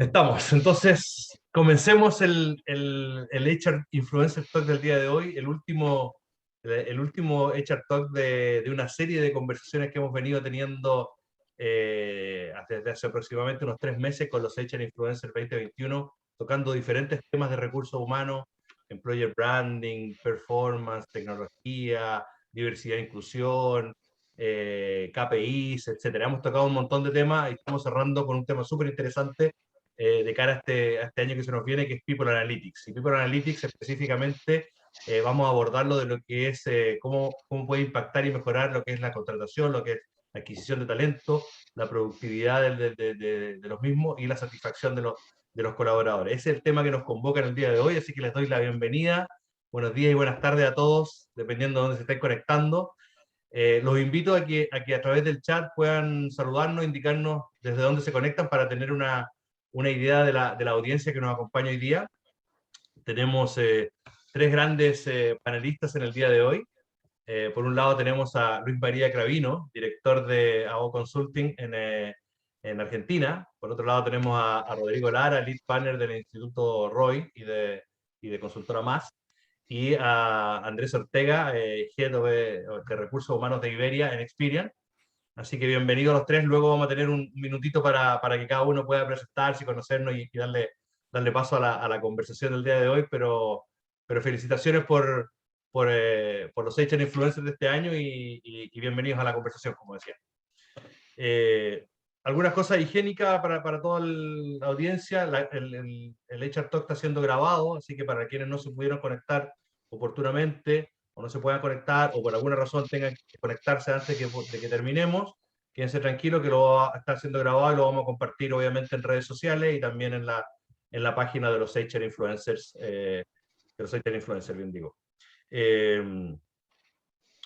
Estamos, entonces comencemos el HR Influencer Talk del día de hoy, el último HR Talk de una serie de conversaciones que hemos venido teniendo desde hace aproximadamente unos 3 meses con los HR Influencers 2021, tocando diferentes temas de recursos humanos, employer branding, performance, tecnología, diversidad e inclusión, KPIs, etcétera. Hemos tocado un montón de temas y estamos cerrando con un tema súper interesante de cara a este año que se nos viene, que es People Analytics. Y People Analytics específicamente vamos a abordarlo de lo que es cómo puede impactar y mejorar lo que es la contratación, lo que es la adquisición de talento, la productividad de los mismos y la satisfacción de los colaboradores. Ese es el tema que nos convoca en el día de hoy, así que les doy la bienvenida. Buenos días y buenas tardes a todos, dependiendo de dónde se estén conectando. Los invito a que a través del chat puedan saludarnos, indicarnos desde dónde se conectan para tener una idea de la audiencia que nos acompaña hoy día. Tenemos tres grandes panelistas en el día de hoy. Por un lado tenemos a Luis María Cravino, director de AO Consulting en Argentina. Por otro lado tenemos a Rodrigo Lara, lead partner del Instituto Roy y de Consultora Más. Y a Andrés Ortega, Head de Recursos Humanos de Iberia en Experian. Así que bienvenidos a los tres. Luego vamos a tener un minutito para que cada uno pueda presentarse y conocernos y darle paso a la conversación del día de hoy. Pero felicitaciones por los HR Influencers de este año y bienvenidos a la conversación, como decía. Eh, Algunas cosas higiénicas para toda la audiencia. El HR Talk está siendo grabado, así que para quienes no se pudieron conectar oportunamente o no se puedan conectar o por alguna razón tengan que conectarse antes de que terminemos, quédense tranquilos que lo va a estar siendo grabado y lo vamos a compartir obviamente en redes sociales y también en la página de los HR Influencers, bien digo. Eh,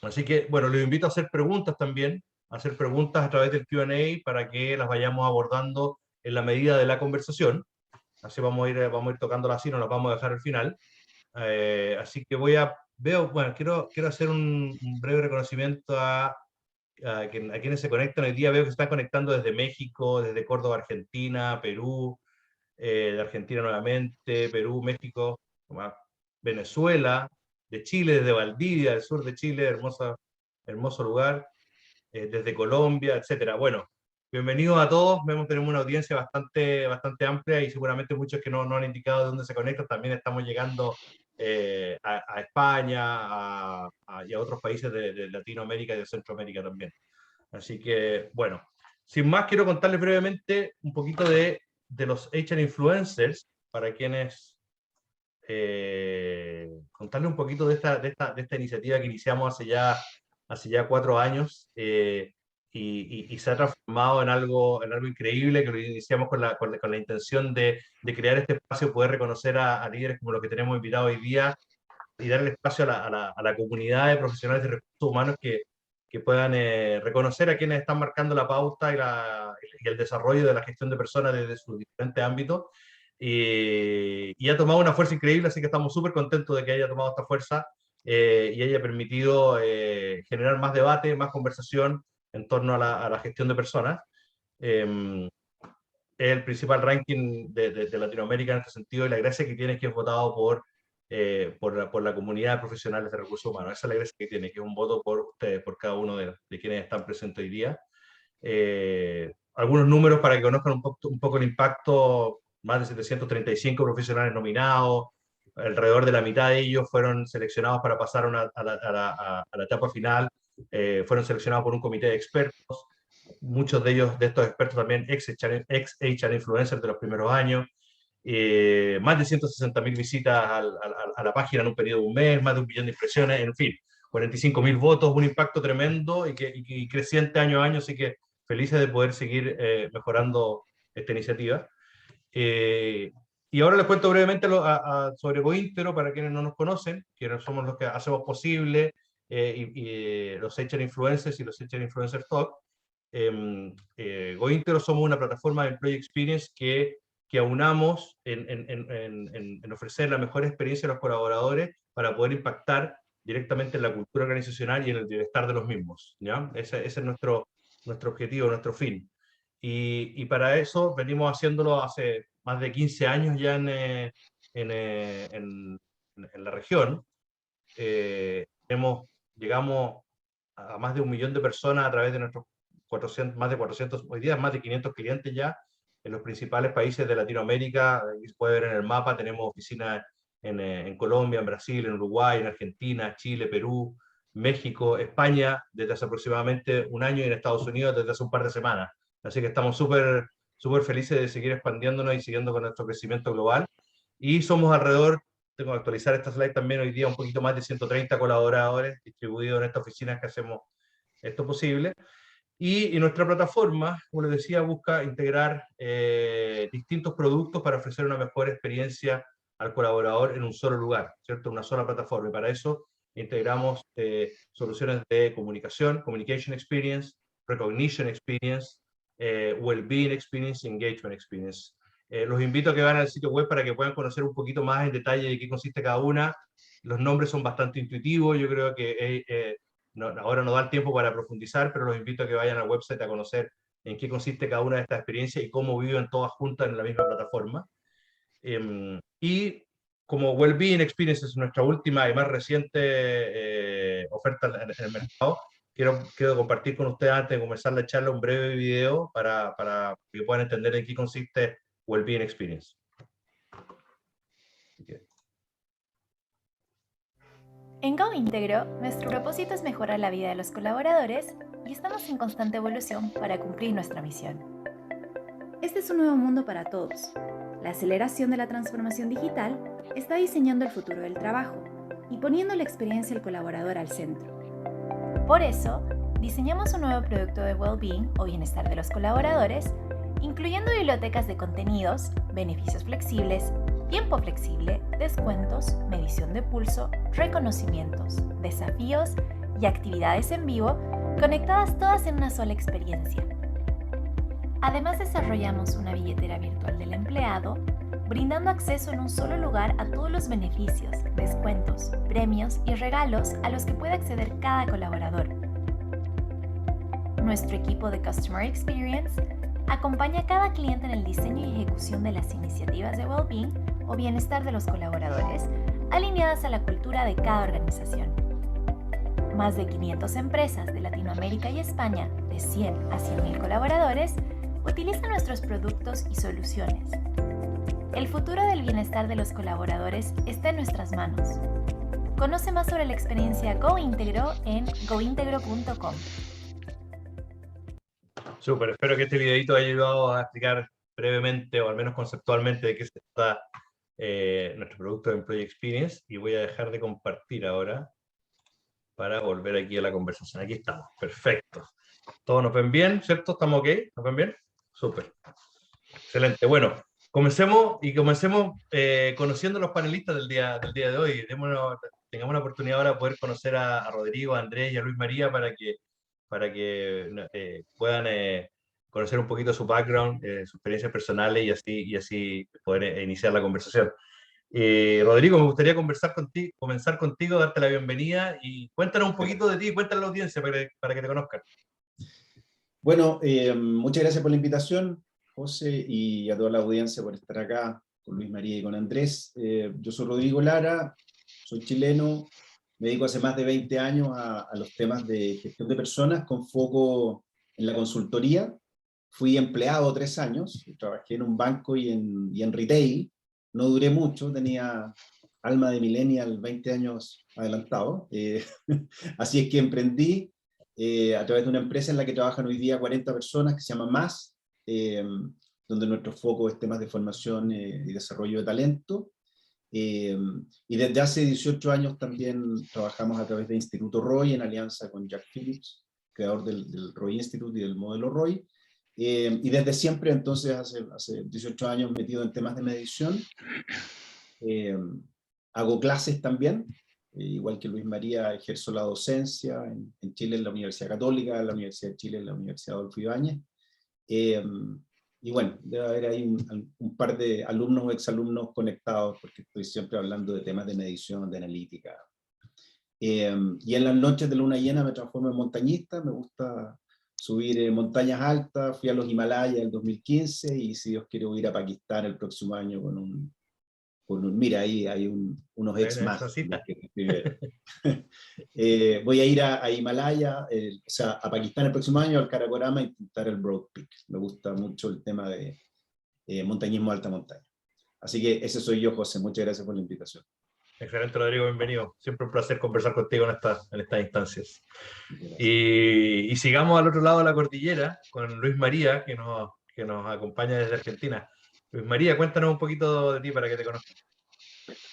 Así que, bueno, les invito a hacer preguntas también, a hacer preguntas a través del Q&A para que las vayamos abordando en la medida de la conversación. Así vamos a ir tocándolas así, no las vamos a dejar al final. Así que bueno, quiero hacer un breve reconocimiento a quienes se conectan hoy día. Veo que se están conectando desde México, desde Córdoba, Argentina, Perú, de Argentina nuevamente, Perú, México, Venezuela, de Chile, desde Valdivia, del sur de Chile, hermoso lugar, desde Colombia, etcétera. Bueno, bienvenidos a todos. Tenemos una audiencia bastante amplia y seguramente muchos que no han indicado de dónde se conectan. También estamos llegando a España y a otros países de Latinoamérica y de Centroamérica también. Así que, bueno, sin más, quiero contarles brevemente un poquito de los HR Influencers, para quienes contarles un poquito de esta iniciativa que iniciamos hace ya 4 años y se ha transformado en algo increíble, que lo iniciamos con la intención de crear este espacio, poder reconocer a líderes como los que tenemos invitados hoy día y darle espacio a la comunidad de profesionales de recursos humanos que puedan reconocer a quienes están marcando la pauta y el desarrollo de la gestión de personas desde sus diferentes ámbitos. Y ha tomado una fuerza increíble, así que estamos súper contentos de que haya tomado esta fuerza y haya permitido generar más debate, más conversación en torno a la gestión de personas. Eh, es el principal ranking de Latinoamérica en este sentido, y la gracia que tiene es que es votado por la comunidad de profesionales de recursos humanos. Esa es la gracia que tiene, que es un voto por ustedes, por cada uno de quienes están presentes hoy día. Algunos números para que conozcan un poco el impacto: más de 735 profesionales nominados, alrededor de la mitad de ellos fueron seleccionados para pasar a la etapa final, fueron seleccionados por un comité de expertos, muchos de ellos, de estos expertos también ex-HR influencers de los primeros años. Más de 160.000 visitas a la página en un periodo de un mes, más de 1 millón de impresiones, en fin, 45.000 votos, un impacto tremendo y creciente año a año, así que felices de poder seguir mejorando esta iniciativa. Eh, y ahora les cuento brevemente sobre GoIntero, para quienes no nos conocen, que somos los que hacemos posible los HR Influencers y los HR Influencer Talk. GoIntero somos una plataforma de Employee Experience que aunamos en ofrecer la mejor experiencia a los colaboradores para poder impactar directamente en la cultura organizacional y en el bienestar de los mismos, ¿ya? Ese es nuestro objetivo, nuestro fin. Y para eso venimos haciéndolo hace más de 15 años ya en la región. Llegamos a más de 1 millón de personas a través de nuestros 400, más de 400, hoy día más de 500 clientes ya en los principales países de Latinoamérica. Aquí se puede ver en el mapa, tenemos oficinas en Colombia, en Brasil, en Uruguay, en Argentina, Chile, Perú, México, España, desde hace aproximadamente un año, y en Estados Unidos desde hace un par de semanas. Así que estamos súper felices de seguir expandiéndonos y siguiendo con nuestro crecimiento global. Y somos alrededor, tengo que actualizar esta slide también, hoy día un poquito más de 130 colaboradores distribuidos en estas oficinas que hacemos esto posible. Y nuestra plataforma, como les decía, busca integrar distintos productos para ofrecer una mejor experiencia al colaborador en un solo lugar, ¿cierto? Una sola plataforma. Y para eso integramos soluciones de comunicación, communication experience, recognition experience, well-being experience, engagement experience. Los invito a que vayan al sitio web para que puedan conocer un poquito más en detalle de qué consiste cada una. Los nombres son bastante intuitivos, yo creo que ahora no da el tiempo para profundizar, pero los invito a que vayan al website a conocer en qué consiste cada una de estas experiencias y cómo viven todas juntas en la misma plataforma. Y como Wellbeing Experience es nuestra última y más reciente oferta en el mercado, quiero compartir con ustedes, antes de comenzar la charla, un breve video para que puedan entender en qué consiste Wellbeing Experience. En GoIntegro, nuestro propósito es mejorar la vida de los colaboradores y estamos en constante evolución para cumplir nuestra misión. Este es un nuevo mundo para todos. La aceleración de la transformación digital está diseñando el futuro del trabajo y poniendo la experiencia del colaborador al centro. Por eso, diseñamos un nuevo producto de Wellbeing o bienestar de los colaboradores, incluyendo bibliotecas de contenidos, beneficios flexibles, tiempo flexible, descuentos, medición de pulso, reconocimientos, desafíos y actividades en vivo, conectadas todas en una sola experiencia. Además, desarrollamos una billetera virtual del empleado, brindando acceso en un solo lugar a todos los beneficios, descuentos, premios y regalos a los que puede acceder cada colaborador. Nuestro equipo de Customer Experience acompaña a cada cliente en el diseño y ejecución de las iniciativas de Wellbeing o bienestar de los colaboradores, alineadas a la cultura de cada organización. Más de 500 empresas de Latinoamérica y España, de 100 a 100.000 colaboradores, utilizan nuestros productos y soluciones. El futuro del bienestar de los colaboradores está en nuestras manos. Conoce más sobre la experiencia GoIntegro en gointegro.com. Súper, espero que este videito haya ayudado a explicar brevemente o al menos conceptualmente de qué se trata nuestro producto de Employee Experience, y voy a dejar de compartir ahora para volver aquí a la conversación. Aquí estamos, perfecto. ¿Todos nos ven bien, cierto? ¿Estamos ok? ¿Nos ven bien? Súper. Excelente. Bueno, comencemos conociendo a los panelistas del día de hoy. Tengamos la oportunidad ahora de poder conocer a Rodrigo, a Andrés y a Luis María para que puedan conocer un poquito su background, sus experiencias personales, y así poder iniciar la conversación. Rodrigo, me gustaría comenzar contigo, darte la bienvenida y cuéntanos un poquito de ti, cuéntanos a la audiencia para que te conozcan. Bueno, muchas gracias por la invitación, José, y a toda la audiencia por estar acá con Luis María y con Andrés. Yo soy Rodrigo Lara, soy chileno, me dedico hace más de 20 años a los temas de gestión de personas con foco en la consultoría. Fui empleado 3 años, trabajé en un banco y en retail. No duré mucho, tenía alma de millennial, 20 años adelantado. Así es que emprendí a través de una empresa en la que trabajan hoy día 40 personas, que se llama Más, donde nuestro foco es temas de formación y desarrollo de talento. Y desde hace 18 años también trabajamos a través de Instituto Roy en alianza con Jack Phillips, creador del Roy Institute y del modelo Roy. Y desde siempre, entonces, hace 18 años metido en temas de medición. Hago clases también, igual que Luis María, ejerzo la docencia en Chile en la Universidad Católica, en la Universidad de Chile en la Universidad Adolfo Ibáñez. Y bueno, debe haber ahí un par de alumnos o exalumnos conectados, porque estoy siempre hablando de temas de medición, de analítica. Y en las noches de luna llena me transformo en montañista, me gusta subir montañas altas, fui a los Himalayas en el 2015 y si Dios quiere voy a ir a Pakistán el próximo año mira, ahí hay unos ex Bueno, esa más de los cita. que te escribieron. Voy a ir a Himalaya, o sea, a Pakistán el próximo año, al Karakoram, a intentar el Broad Peak. Me gusta mucho el tema de montañismo de alta montaña. Así que ese soy yo, José. Muchas gracias por la invitación. Excelente, Rodrigo, bienvenido. Siempre un placer conversar contigo en estas instancias. Gracias. Y sigamos al otro lado de la cordillera con Luis María, que nos acompaña desde Argentina. Luis María, cuéntanos un poquito de ti para que te conozcan.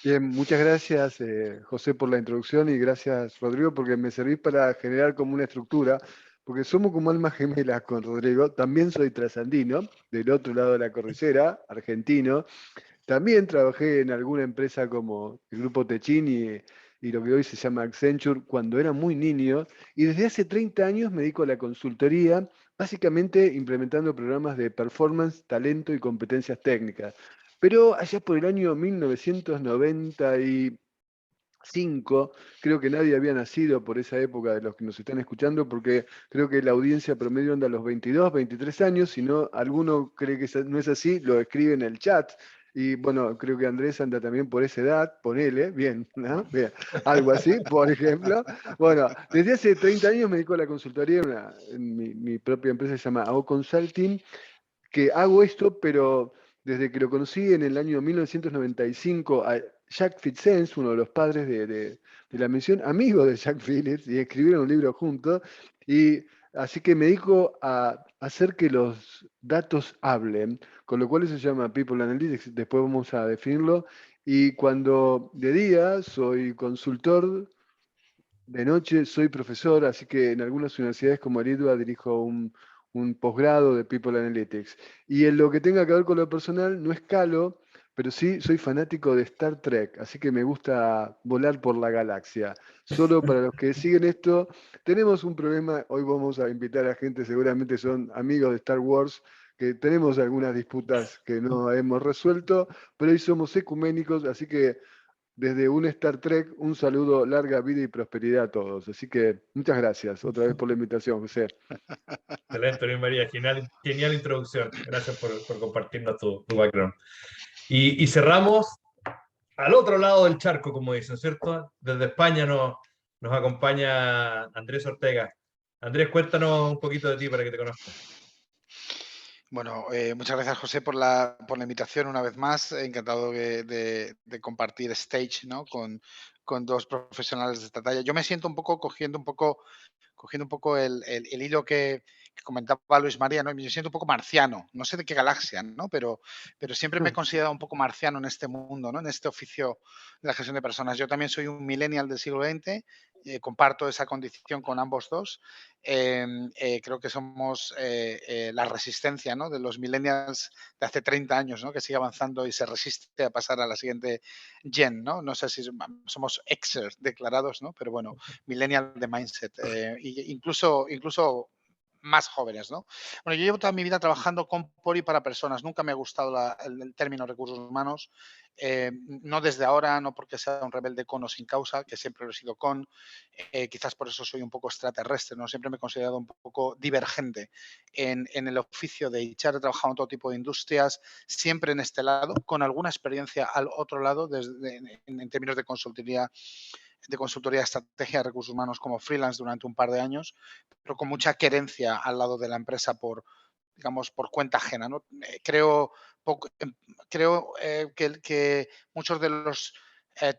Bien, muchas gracias José por la introducción y gracias Rodrigo porque me servís para generar como una estructura, porque somos como almas gemelas con Rodrigo. También soy trasandino, del otro lado de la cordillera, argentino. También trabajé en alguna empresa como el Grupo Techin y lo que hoy se llama Accenture cuando era muy niño. Y desde hace 30 años me dedico a la consultoría, básicamente implementando programas de performance, talento y competencias técnicas. Pero allá por el año 1995, creo que nadie había nacido por esa época de los que nos están escuchando, porque creo que la audiencia promedio anda a los 22, 23 años, si no, alguno cree que no es así, lo escribe en el chat. Y bueno, creo que Andrés anda también por esa edad, ponele, bien, ¿no? Bien, algo así, por ejemplo. Bueno, desde hace 30 años me dedico a la consultoría, mi propia empresa se llama AO Consulting, que hago esto, pero desde que lo conocí en el año 1995 a Jack Fitzsimmons, uno de los padres de la mención, amigo de Jack Phillips, y escribieron un libro juntos, y así que me dedico a hacer que los datos hablen, con lo cual eso se llama People Analytics, después vamos a definirlo, y cuando de día soy consultor, de noche soy profesor, así que en algunas universidades como el IDUA dirijo un posgrado de People Analytics. Y en lo que tenga que ver con lo personal, no escalo, pero sí soy fanático de Star Trek, así que me gusta volar por la galaxia. Solo para los que siguen esto, tenemos un problema, hoy vamos a invitar a gente, seguramente son amigos de Star Wars, que tenemos algunas disputas que no hemos resuelto, pero hoy somos ecuménicos, así que desde un Star Trek, un saludo, larga vida y prosperidad a todos. Así que muchas gracias otra vez por la invitación, José. Excelente, Luis María, genial, genial introducción. Gracias por compartirnos tu background. Y cerramos al otro lado del charco, como dicen, ¿cierto? Desde España nos acompaña Andrés Ortega. Andrés, cuéntanos un poquito de ti para que te conozcan. Bueno, muchas gracias José por la invitación una vez más. Encantado de compartir stage, ¿no? con dos profesionales de esta talla. Yo me siento un poco cogiendo un poco el hilo que comentaba Luis María, ¿no? Me siento un poco marciano, no sé de qué galaxia, ¿no? Pero siempre me he considerado un poco marciano en este mundo, ¿no? En este oficio de la gestión de personas. Yo también soy un millennial del siglo XX, comparto esa condición con ambos dos. Creo que somos la resistencia, ¿no? De los millennials de hace 30 años, ¿no? Que sigue avanzando y se resiste a pasar a la siguiente gen, ¿no? No sé si somos Xers declarados, ¿no? Pero bueno, millennial de mindset, incluso más jóvenes, ¿no? Bueno, yo llevo toda mi vida trabajando con, por y para personas. Nunca me ha gustado el término recursos humanos. No desde ahora, no porque sea un rebelde con o sin causa, que siempre lo he sido con. Quizás por eso soy un poco extraterrestre, ¿no? Siempre me he considerado un poco divergente en el oficio de HR. He trabajado en todo tipo de industrias, siempre en este lado, con alguna experiencia al otro lado, en términos de consultoría de estrategia de recursos humanos como freelance durante un par de años, pero con mucha querencia al lado de la empresa digamos, por cuenta ajena, ¿no? Creo que muchos de los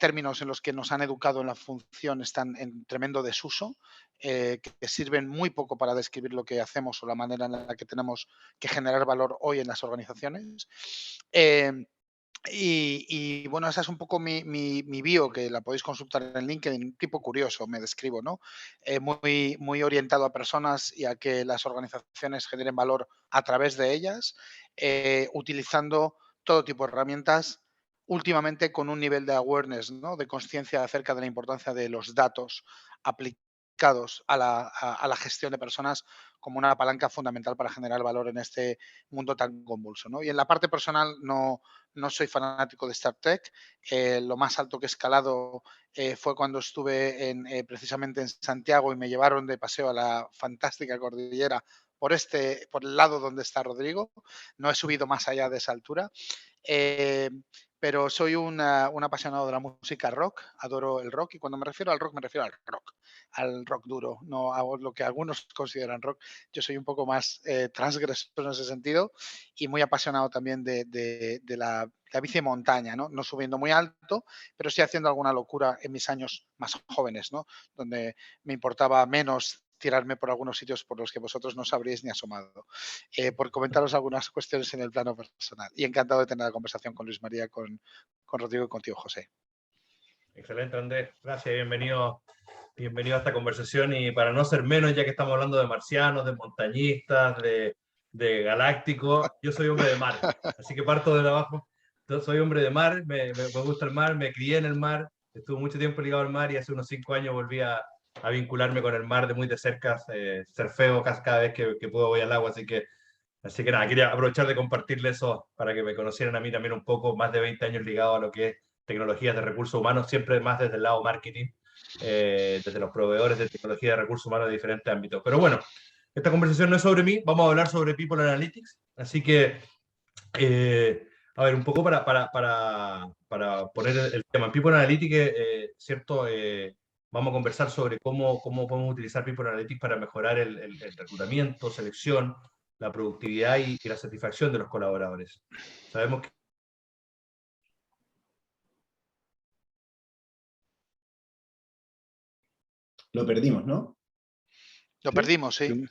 términos en los que nos han educado en la función están en tremendo desuso, que sirven muy poco para describir lo que hacemos o la manera en la que tenemos que generar valor hoy en las organizaciones. Bueno, esa es un poco mi bio, que la podéis consultar en LinkedIn, un tipo curioso, me describo, ¿no? Muy orientado a personas y a que las organizaciones generen valor a través de ellas, utilizando todo tipo de herramientas, últimamente con un nivel de awareness, ¿no? De conciencia acerca de la importancia de los datos aplicados a la gestión de personas como una palanca fundamental para generar valor en este mundo tan convulso, ¿no? Y en la parte personal no soy fanático de Star Trek. Lo más alto que he escalado fue cuando estuve precisamente en Santiago y me llevaron de paseo a la fantástica cordillera por el lado donde está Rodrigo. No he subido más allá de esa altura. Pero soy un apasionado de la música rock, adoro el rock, y cuando me refiero al rock, me refiero al rock duro, no a lo que algunos consideran rock. Yo soy un poco más transgresor en ese sentido y muy apasionado también de la bici de montaña, ¿no? No subiendo muy alto, pero sí haciendo alguna locura en mis años más jóvenes, ¿no? Donde me importaba menos tirarme por algunos sitios por los que vosotros no sabríais ni asomado. Por comentaros algunas cuestiones en el plano personal. Y encantado de tener la conversación con Luis María, con Rodrigo y contigo, José. Excelente, Andrés. Gracias, bienvenido a esta conversación. Y para no ser menos, ya que estamos hablando de marcianos, de montañistas, de galácticos, yo soy hombre de mar. Así que parto de abajo. Yo soy hombre de mar, me gusta el mar, me crié en el mar, estuve mucho tiempo ligado al mar y hace unos 5 años volví a vincularme con el mar de muy de cerca, surfeo cada vez que puedo voy al agua, así que nada, quería aprovechar de compartirles eso para que me conocieran a mí también un poco, más de 20 años ligado a lo que es tecnologías de recursos humanos, siempre más desde el lado marketing, desde los proveedores de tecnología de recursos humanos de diferentes ámbitos. Pero bueno, esta conversación no es sobre mí, vamos a hablar sobre People Analytics, así que, a ver, un poco para poner el tema. En People Analytics, ¿cierto? Vamos a conversar sobre cómo podemos utilizar People Analytics para mejorar el reclutamiento, selección, la productividad y la satisfacción de los colaboradores. Sabemos que Lo perdimos, ¿no? Lo perdimos, sí.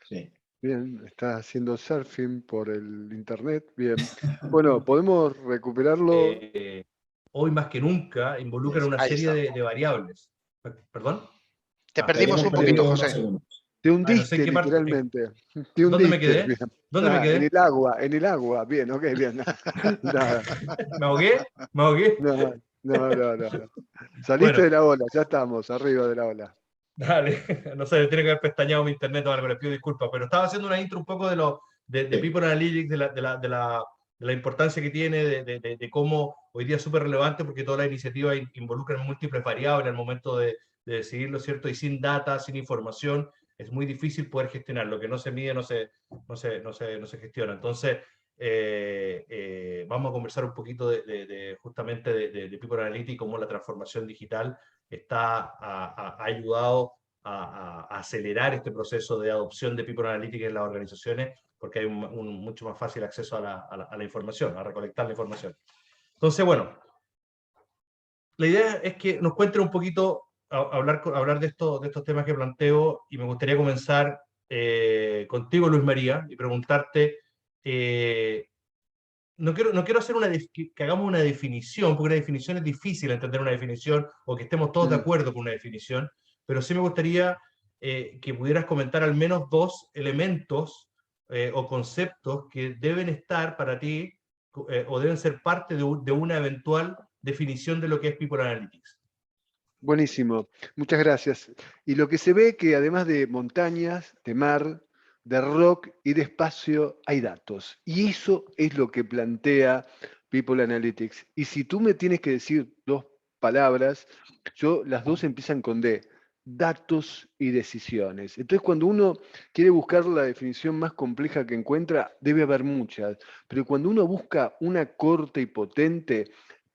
Sí. Bien, está haciendo surfing por el internet. Bien. Bueno, podemos recuperarlo. Hoy más que nunca involucran una Ahí serie está. de variables. ¿Perdón? Te perdimos un poquito, José. Te no sé hundiste, en qué parte. literalmente. Te ¿Dónde me hundiste. quedé? Bien. ¿Dónde me quedé? En el agua. Bien, ok, bien. Nada. ¿Me ahogué? ¿Me ahogué? No. Saliste Bueno. de la ola, ya estamos, arriba de la ola. Dale, no sé, tiene que haber pestañado mi internet o algo, les pido disculpas, pero estaba haciendo una intro un poco de People Analytics, de la importancia que tiene, de cómo hoy día es súper relevante porque todas las iniciativas involucran múltiples variables al momento de decidirlo, ¿cierto? Y sin data, sin información, es muy difícil poder gestionar. Lo que no se mide no se gestiona. Entonces, vamos a conversar un poquito justamente de People Analytics, cómo la transformación digital ha ayudado a acelerar este proceso de adopción de People Analytics en las organizaciones, porque hay un mucho más fácil acceso a la información, a recolectar la información. Entonces, bueno, la idea es que nos cuenten un poquito, hablar de estos temas que planteo, y me gustaría comenzar contigo, Luis María, y preguntarte, no quiero hacer que hagamos una definición, porque una definición es difícil entender una definición, o que estemos todos de acuerdo con una definición, pero sí me gustaría que pudieras comentar al menos 2 elementos o conceptos que deben estar para ti o deben ser parte de una eventual definición de lo que es People Analytics. Buenísimo, muchas gracias. Y lo que se ve que además de montañas, de mar, de rock y de espacio, hay datos. Y eso es lo que plantea People Analytics. Y si tú me tienes que decir 2 palabras, las 2 empiezan con D, datos y decisiones. Entonces, cuando uno quiere buscar la definición más compleja que encuentra, debe haber muchas. Pero cuando uno busca una corta y potente,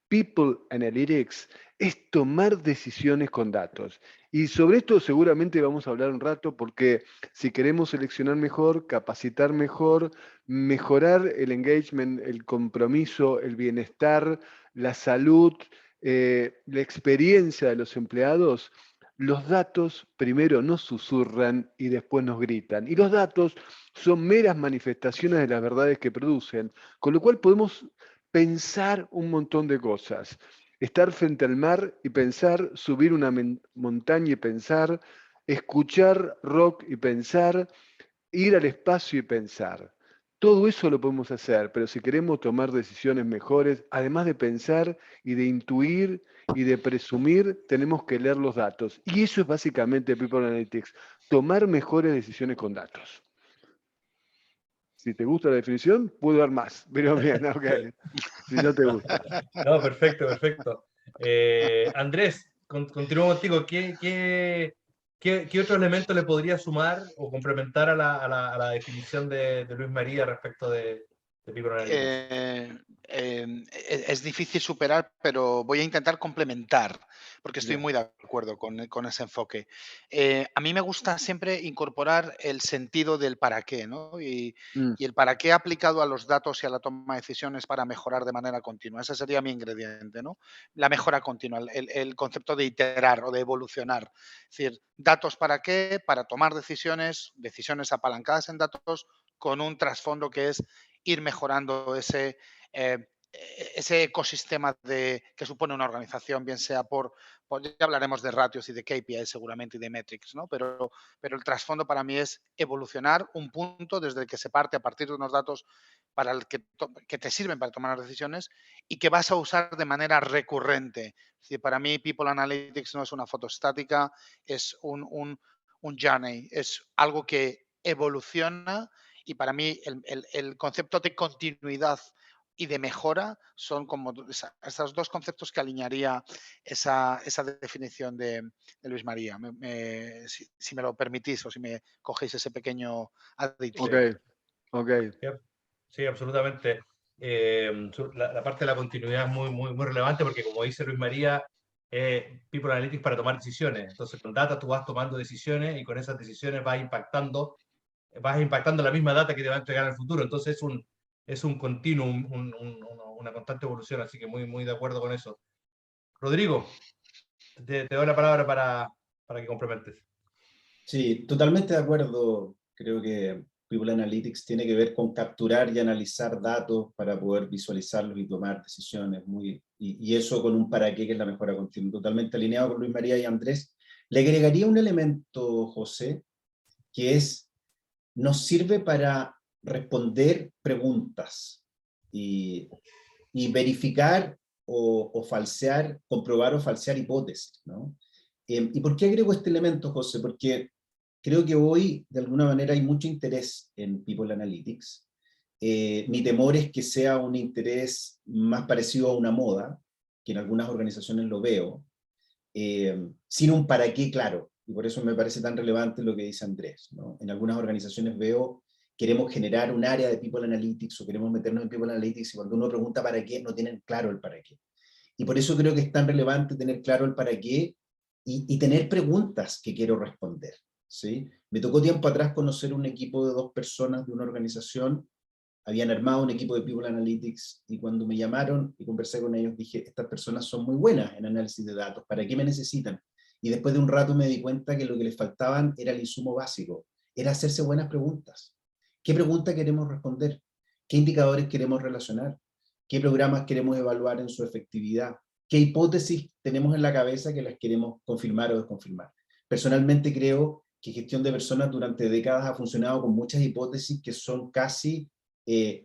People Analytics es tomar decisiones con datos. Y sobre esto seguramente vamos a hablar un rato, porque si queremos seleccionar mejor, capacitar mejor, mejorar el engagement, el compromiso, el bienestar, la salud, la experiencia de los empleados, los datos primero nos susurran y después nos gritan. Y los datos son meras manifestaciones de las verdades que producen, con lo cual podemos pensar un montón de cosas. Estar frente al mar y pensar, subir una montaña y pensar, escuchar rock y pensar, ir al espacio y pensar. Todo eso lo podemos hacer, pero si queremos tomar decisiones mejores, además de pensar y de intuir y de presumir, tenemos que leer los datos. Y eso es básicamente People Analytics, tomar mejores decisiones con datos. Si te gusta la definición, puedo dar más, pero bien, ok. Si no te gusta. No, perfecto, perfecto. Andrés, continúo contigo. ¿Qué otro elemento le podría sumar o complementar a la definición de Luis María respecto de People Analytics? Es difícil superar, pero voy a intentar complementar, porque estoy Ya. muy de acuerdo con ese enfoque. A mí me gusta siempre incorporar el sentido del para qué, ¿no? Mm, Y el para qué aplicado a los datos y a la toma de decisiones para mejorar de manera continua. Ese sería mi ingrediente, ¿no? La mejora continua, el concepto de iterar o de evolucionar. Es decir, datos para qué, para tomar decisiones, decisiones apalancadas en datos, con un trasfondo que es ir mejorando eh, ese ecosistema que supone una organización, bien sea ya hablaremos de ratios y de KPIs seguramente y de metrics, ¿no? Pero el trasfondo para mí es evolucionar un punto desde el que se parte a partir de unos datos para que te sirven para tomar las decisiones y que vas a usar de manera recurrente. Es decir, para mí People Analytics no es una foto estática, es un journey, es algo que evoluciona y para mí el concepto de continuidad y de mejora son como esos dos conceptos que alinearía esa definición de Luis María. Si me lo permitís o si me cogéis ese pequeño ok, aditivo. ok. Sí, absolutamente. La parte de la continuidad es muy relevante porque, como dice Luis María, People Analytics para tomar decisiones. Entonces, con data tú vas tomando decisiones y con esas decisiones vas impactando la misma data que te va a entregar en el futuro. Entonces, es un continuo, una constante evolución. Así que muy de acuerdo con eso. Rodrigo, te doy la palabra para que complementes. Sí, totalmente de acuerdo. Creo que People Analytics tiene que ver con capturar y analizar datos para poder visualizarlos y tomar decisiones. Y eso con un para qué, que es la mejora continua. Totalmente alineado con Luis María y Andrés. Le agregaría un elemento, José, que nos sirve para responder preguntas y verificar o falsear, comprobar o falsear hipótesis, ¿no? ¿Y por qué agrego este elemento, José? Porque creo que hoy, de alguna manera, hay mucho interés en People Analytics. Mi temor es que sea un interés más parecido a una moda, que en algunas organizaciones lo veo, sin un para qué claro. Y por eso me parece tan relevante lo que dice Andrés, ¿no? En algunas organizaciones veo, queremos generar un área de People Analytics o queremos meternos en People Analytics y cuando uno pregunta para qué, no tienen claro el para qué. Y por eso creo que es tan relevante tener claro el para qué y tener preguntas que quiero responder, ¿sí? Me tocó tiempo atrás conocer un equipo de 2 personas de una organización, habían armado un equipo de People Analytics y cuando me llamaron y conversé con ellos dije, estas personas son muy buenas en análisis de datos, ¿para qué me necesitan? Y después de un rato me di cuenta que lo que les faltaban era el insumo básico, era hacerse buenas preguntas. ¿Qué pregunta queremos responder? ¿Qué indicadores queremos relacionar? ¿Qué programas queremos evaluar en su efectividad? ¿Qué hipótesis tenemos en la cabeza que las queremos confirmar o desconfirmar? Personalmente creo que gestión de personas durante décadas ha funcionado con muchas hipótesis que son casi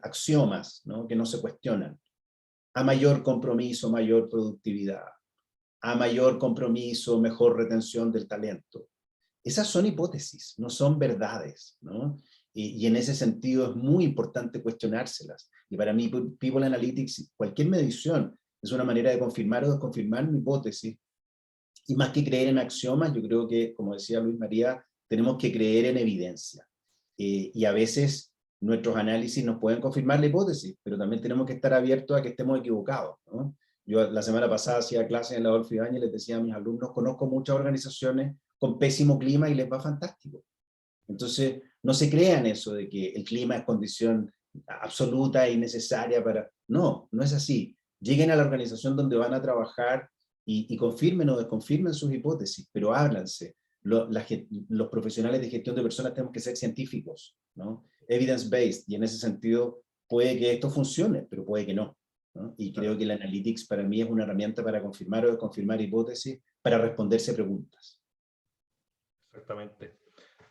axiomas, ¿no? Que no se cuestionan. A mayor compromiso, mayor productividad. A mayor compromiso, mejor retención del talento. Esas son hipótesis, no son verdades, ¿no? Y en ese sentido es muy importante cuestionárselas. Y para mí, People Analytics, cualquier medición, es una manera de confirmar o desconfirmar mi hipótesis. Y más que creer en axiomas, yo creo que, como decía Luis María, tenemos que creer en evidencia. Y a veces nuestros análisis nos pueden confirmar la hipótesis, pero también tenemos que estar abiertos a que estemos equivocados, ¿no? Yo la semana pasada hacía clases en la Adolfo Ibáñez y les decía a mis alumnos, conozco muchas organizaciones con pésimo clima y les va fantástico. Entonces, no se crean eso de que el clima es condición absoluta y necesaria para... No, no es así. Lleguen a la organización donde van a trabajar y confirmen o desconfirmen sus hipótesis, pero háblanse. Los profesionales de gestión de personas tenemos que ser científicos, ¿no? Evidence-based, y en ese sentido puede que esto funcione, pero puede que no, ¿no? Y creo que el Analytics para mí es una herramienta para confirmar o desconfirmar hipótesis, para responderse preguntas. Exactamente.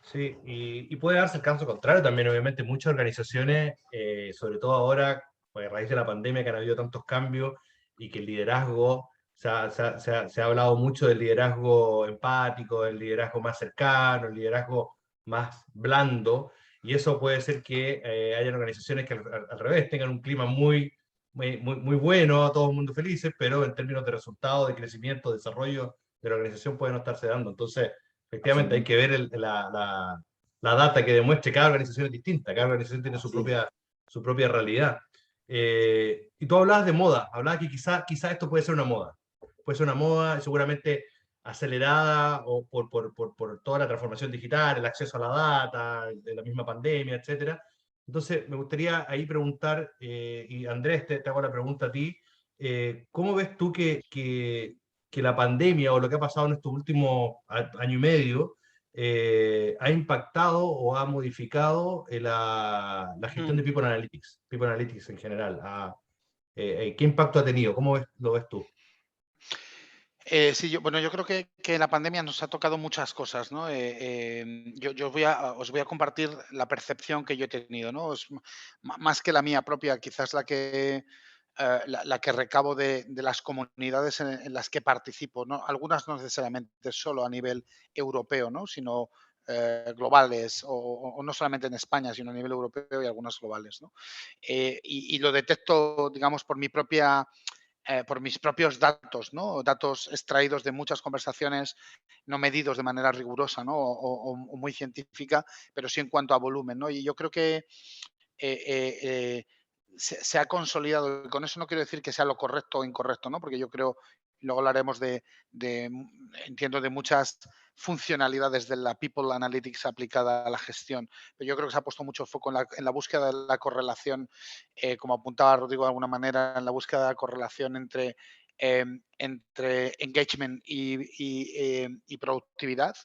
Sí, y puede darse el caso contrario también, obviamente, muchas organizaciones, sobre todo ahora, pues a raíz de la pandemia que han habido tantos cambios y que el liderazgo, se ha hablado mucho del liderazgo empático, del liderazgo más cercano, el liderazgo más blando, y eso puede ser que hayan organizaciones que al revés tengan un clima muy bueno, todo el mundo felices, pero en términos de resultados, de crecimiento, de desarrollo de la organización puede no estarse dando. Entonces, efectivamente, hay que ver la data que demuestre cada organización es distinta, cada organización tiene su propia realidad. Y tú hablabas de moda, hablabas que quizá esto puede ser una moda. Puede ser una moda seguramente acelerada o por toda la transformación digital, el acceso a la data, de la misma pandemia, etcétera. Entonces, me gustaría ahí preguntar, y Andrés, te hago la pregunta a ti, ¿cómo ves tú que la pandemia o lo que ha pasado en estos últimos año y medio ha impactado o ha modificado la gestión de People Analytics en general? ¿Qué impacto ha tenido? ¿Cómo lo ves tú? Sí, yo creo que la pandemia nos ha tocado muchas cosas, ¿no? Yo os voy a compartir la percepción que yo he tenido, ¿no? Más que la mía propia, quizás la que recabo de las comunidades en las que participo, ¿no? Algunas no necesariamente solo a nivel europeo, ¿no? Sino globales, o no solamente en España, sino a nivel europeo y algunas globales, ¿no? Y lo detecto, digamos, por mis propios datos, ¿no? Datos extraídos de muchas conversaciones, no medidos de manera rigurosa, ¿no? O muy científica, pero sí en cuanto a volumen, ¿no? Y yo creo que eh, eh, eh, se ha consolidado. Y con eso no quiero decir que sea lo correcto o incorrecto, ¿no? Porque yo creo, luego hablaremos entiendo, de muchas funcionalidades de la People Analytics aplicada a la gestión. Pero yo creo que se ha puesto mucho foco en la búsqueda de la correlación, como apuntaba Rodrigo de alguna manera, en la búsqueda de la correlación entre engagement y productividad.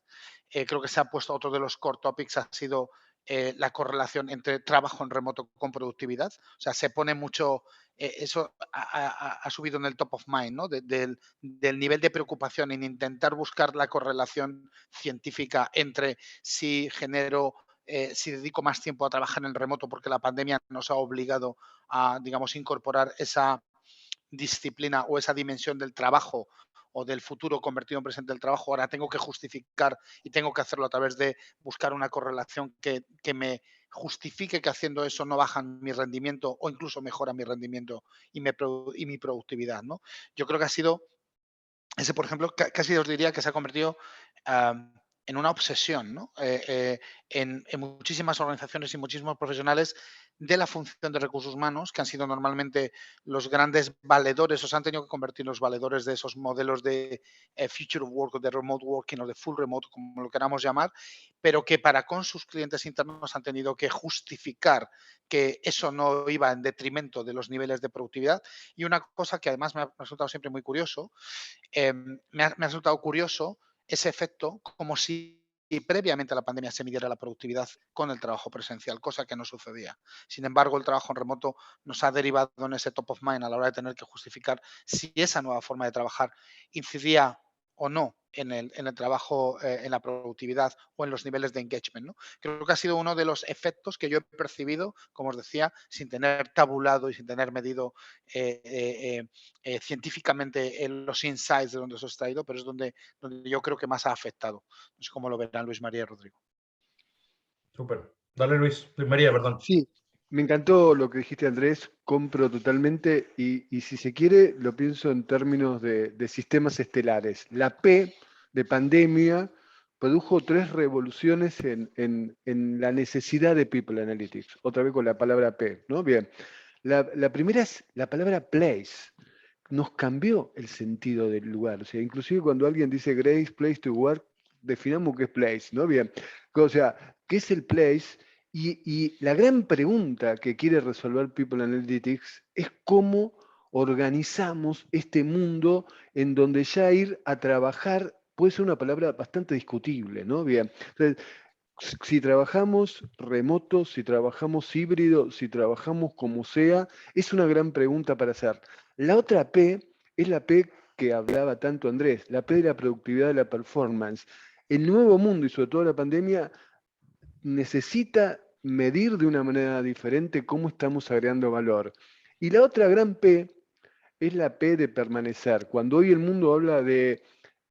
Creo que se ha puesto otro de los core topics, ha sido la correlación entre trabajo en remoto con productividad. O sea, se pone mucho, eso ha subido en el top of mind, ¿no? Del nivel de preocupación en intentar buscar la correlación científica entre si si dedico más tiempo a trabajar en remoto porque la pandemia nos ha obligado a, digamos, incorporar esa disciplina o esa dimensión del trabajo o del futuro convertido en presente del trabajo, ahora tengo que justificar y tengo que hacerlo a través de buscar una correlación que me justifique que haciendo eso no baja mi rendimiento o incluso mejora mi rendimiento y mi productividad, ¿no? Yo creo que ha sido ese, por ejemplo, casi os diría que se ha convertido en una obsesión, ¿no? En muchísimas organizaciones y muchísimos profesionales de la función de recursos humanos, que han sido normalmente los grandes valedores, o se han tenido que convertir en los valedores de esos modelos de future of work o de remote working o de full remote, como lo queramos llamar, pero que para con sus clientes internos han tenido que justificar que eso no iba en detrimento de los niveles de productividad. Y una cosa que además me ha resultado siempre muy curioso, me ha resultado curioso ese efecto, como si previamente a la pandemia se midiera la productividad con el trabajo presencial, cosa que no sucedía. Sin embargo, el trabajo en remoto nos ha derivado en ese top of mind a la hora de tener que justificar si esa nueva forma de trabajar incidía o no en el trabajo, en la productividad o en los niveles de engagement, ¿no? Creo que ha sido uno de los efectos que yo he percibido, como os decía, sin tener tabulado y sin tener medido científicamente los insights de donde se ha extraído, pero es donde yo creo que más ha afectado. No sé cómo lo verán Luis María y Rodrigo. Súper. Dale, Luis María, perdón. Sí, me encantó lo que dijiste, Andrés, compro totalmente y si se quiere lo pienso en términos de sistemas estelares. La P de pandemia produjo 3 revoluciones en la necesidad de People Analytics, otra vez con la palabra P, ¿no? Bien, la primera es la palabra place. Nos cambió el sentido del lugar, o sea, inclusive cuando alguien dice Great Place to Work, definamos qué es place, ¿no? Bien, o sea, ¿qué es el place? Y la gran pregunta que quiere resolver People Analytics es cómo organizamos este mundo en donde ya ir a trabajar puede ser una palabra bastante discutible, ¿no? Bien, entonces, si trabajamos remoto, si trabajamos híbrido, si trabajamos como sea, es una gran pregunta para hacer. La otra P es la P que hablaba tanto Andrés, la P de la productividad, de la performance. El nuevo mundo y sobre todo la pandemia necesita medir de una manera diferente cómo estamos agregando valor. Y la otra gran P es la P de permanecer. Cuando hoy el mundo habla de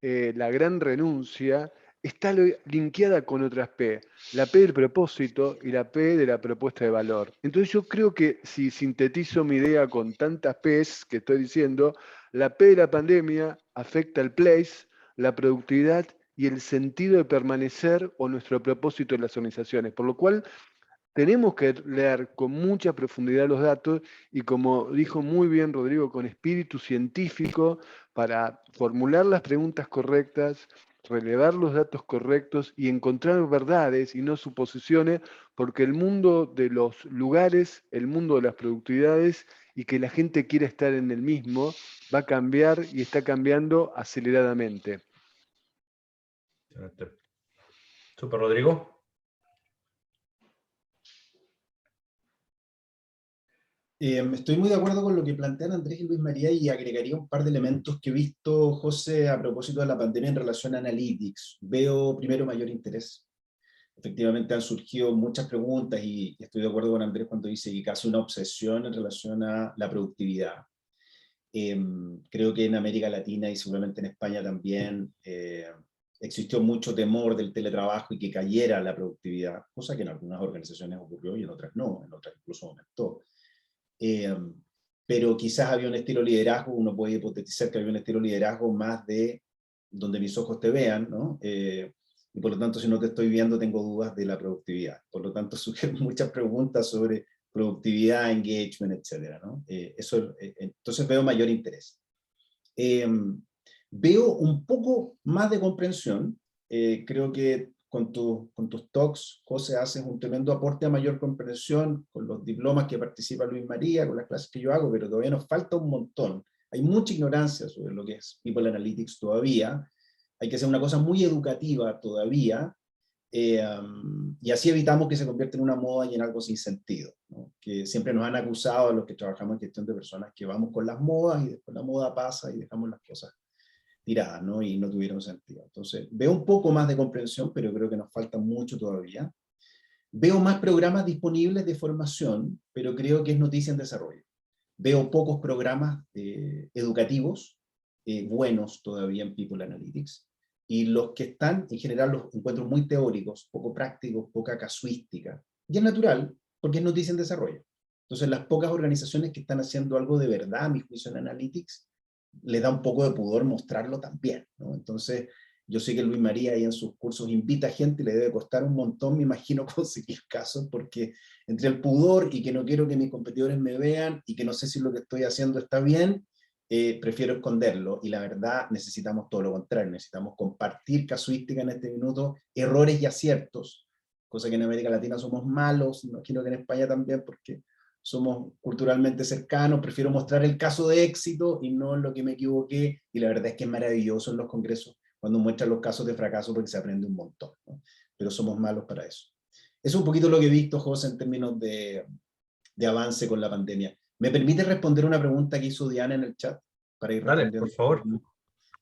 la gran renuncia, está linkeada con otras P, la P del propósito y la P de la propuesta de valor. Entonces yo creo que si sintetizo mi idea con tantas P's que estoy diciendo, la P de la pandemia afecta el place, la productividad y el sentido de permanecer o nuestro propósito en las organizaciones, por lo cual tenemos que leer con mucha profundidad los datos y, como dijo muy bien Rodrigo, con espíritu científico para formular las preguntas correctas, relevar los datos correctos y encontrar verdades y no suposiciones, porque el mundo de los lugares, el mundo de las productividades y que la gente quiera estar en el mismo, va a cambiar y está cambiando aceleradamente. Super, Rodrigo. Estoy muy de acuerdo con lo que plantean Andrés y Luis María y agregaría un par de elementos que he visto, José, a propósito de la pandemia en relación a Analytics. Veo primero mayor interés. Efectivamente han surgido muchas preguntas y estoy de acuerdo con Andrés cuando dice que casi una obsesión en relación a la productividad. Creo que en América Latina y seguramente en España también existió mucho temor del teletrabajo y que cayera la productividad, cosa que en algunas organizaciones ocurrió y en otras no, en otras incluso aumentó. Pero quizás había un estilo de liderazgo, uno puede hipotetizar que había un estilo de liderazgo más de donde mis ojos te vean, ¿no? Y por lo tanto, si no te estoy viendo, tengo dudas de la productividad. Por lo tanto, surgen muchas preguntas sobre productividad, engagement, etcétera, ¿no? Entonces veo mayor interés. Veo un poco más de comprensión. Creo que con tus talks, José, haces un tremendo aporte a mayor comprensión con los diplomas que participa Luis María, con las clases que yo hago, pero todavía nos falta un montón. Hay mucha ignorancia sobre lo que es People Analytics todavía. Hay que hacer una cosa muy educativa todavía, y así evitamos que se convierta en una moda y en algo sin sentido, ¿no? Que siempre nos han acusado a los que trabajamos en gestión de personas que vamos con las modas y después la moda pasa y dejamos las cosas tiradas, ¿no? Y no tuvieron sentido. Entonces, veo un poco más de comprensión, pero creo que nos falta mucho todavía. Veo más programas disponibles de formación, pero creo que es noticia en desarrollo. Veo pocos programas educativos buenos todavía en People Analytics, y los que están, en general, los encuentro muy teóricos, poco prácticos, poca casuística. Y es natural, porque es noticia en desarrollo. Entonces, las pocas organizaciones que están haciendo algo de verdad, a mi juicio, en Analytics, les da un poco de pudor mostrarlo también, ¿no? Entonces, yo sé que Luis María ahí en sus cursos invita a gente y le debe costar un montón, me imagino, conseguir casos, porque entre el pudor y que no quiero que mis competidores me vean y que no sé si lo que estoy haciendo está bien, prefiero esconderlo, y la verdad necesitamos todo lo contrario, necesitamos compartir casuística en este minuto, errores y aciertos, cosa que en América Latina somos malos, imagino que en España también, porque somos culturalmente cercanos, prefiero mostrar el caso de éxito y no lo que me equivoqué, y la verdad es que es maravilloso en los congresos cuando muestran los casos de fracaso porque se aprende un montón, ¿no? Pero somos malos para eso. Eso es un poquito lo que he visto, José, en términos de avance con la pandemia. ¿Me permite responder una pregunta que hizo Diana en el chat? Para ir Dale, respondiendo. por favor.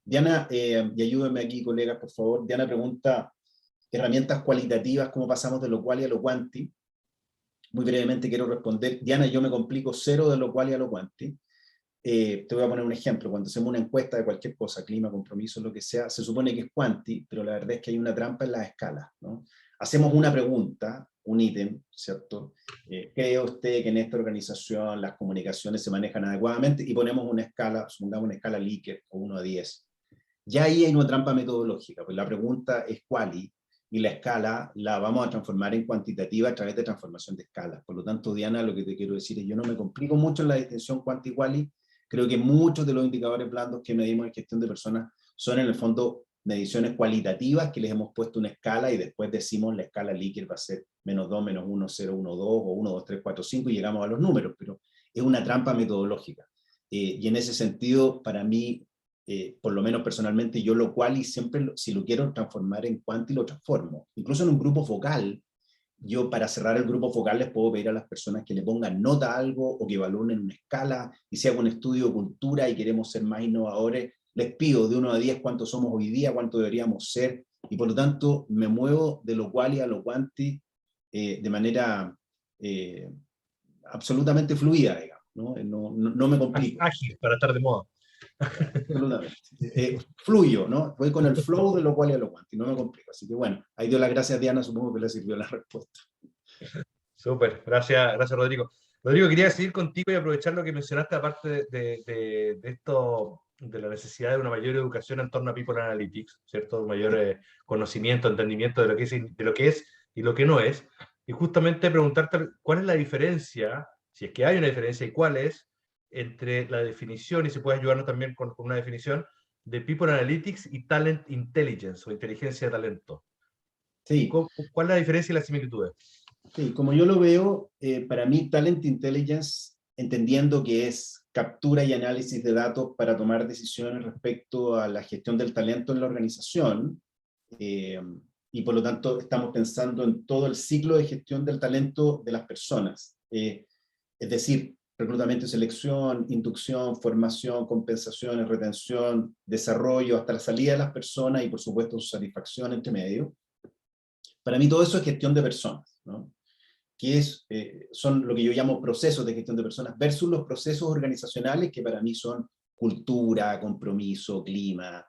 Diana, y ayúdenme aquí, colegas, por favor. Diana pregunta, herramientas cualitativas, ¿cómo pasamos de lo quali a lo quanti? Muy brevemente quiero responder. Diana, yo me complico cero de lo quali a lo quanti. Te voy a poner un ejemplo. Cuando hacemos una encuesta de cualquier cosa, clima, compromiso, lo que sea, se supone que es quanti, pero la verdad es que hay una trampa en las escalas, ¿no? Hacemos una pregunta, un ítem, ¿cierto? ¿Cree usted que en esta organización las comunicaciones se manejan adecuadamente? Y ponemos una escala, supongamos una escala Likert o 1 a 10. Ya ahí hay una trampa metodológica, pues la pregunta es quali, y la escala la vamos a transformar en cuantitativa a través de transformación de escalas. Por lo tanto, Diana, lo que te quiero decir es, yo no me complico mucho en la distinción quanti-quali. Creo que muchos de los indicadores blandos que medimos en gestión de personas son en el fondo mediciones cualitativas que les hemos puesto una escala y después decimos la escala Likert va a ser -2, -1, 0, 1, 2 o 1, 2, 3, 4, 5 y llegamos a los números, pero es una trampa metodológica. Y en ese sentido, para mí, por lo menos personalmente, yo lo quali siempre, si lo quiero transformar en quanti, lo transformo. Incluso en un grupo focal, yo para cerrar el grupo focal les puedo pedir a las personas que le pongan nota a algo o que evalúen en una escala, y si hago un estudio de cultura y queremos ser más innovadores, les pido de 1 a 10 cuántos somos hoy día, cuánto deberíamos ser, y por lo tanto me muevo de lo quali a lo quanti de manera absolutamente fluida, digamos, ¿no? No me complico. Ágil, para estar de moda. Absolutamente. Fluyo, ¿no? Voy con el flow de lo cual y a lo cuanto, y no me complico. Así que bueno, ahí dio las gracias a Diana, supongo que le sirvió la respuesta. Súper, gracias Rodrigo. Rodrigo, quería seguir contigo y aprovechar lo que mencionaste, aparte de esto, de la necesidad de una mayor educación en torno a People Analytics, ¿cierto? Un mayor conocimiento, entendimiento de lo que es y lo que no es. Y justamente preguntarte cuál es la diferencia, si es que hay una diferencia y cuál es, entre la definición, y si puedes ayudarnos también con una definición, de People Analytics y Talent Intelligence o inteligencia de talento. Sí, ¿Cuál es la diferencia y las similitudes? sí, como yo lo veo, para mí Talent Intelligence, entendiendo que es captura y análisis de datos para tomar decisiones respecto a la gestión del talento en la organización, eh, y por lo tanto estamos pensando en todo el ciclo de gestión del talento de las personas, es decir, reclutamiento y selección, inducción, formación, compensaciones, retención, desarrollo, hasta la salida de las personas y por supuesto su satisfacción entre medio. Para mí todo eso es gestión de personas, ¿no? Que son lo que yo llamo procesos de gestión de personas versus los procesos organizacionales que para mí son cultura, compromiso, clima,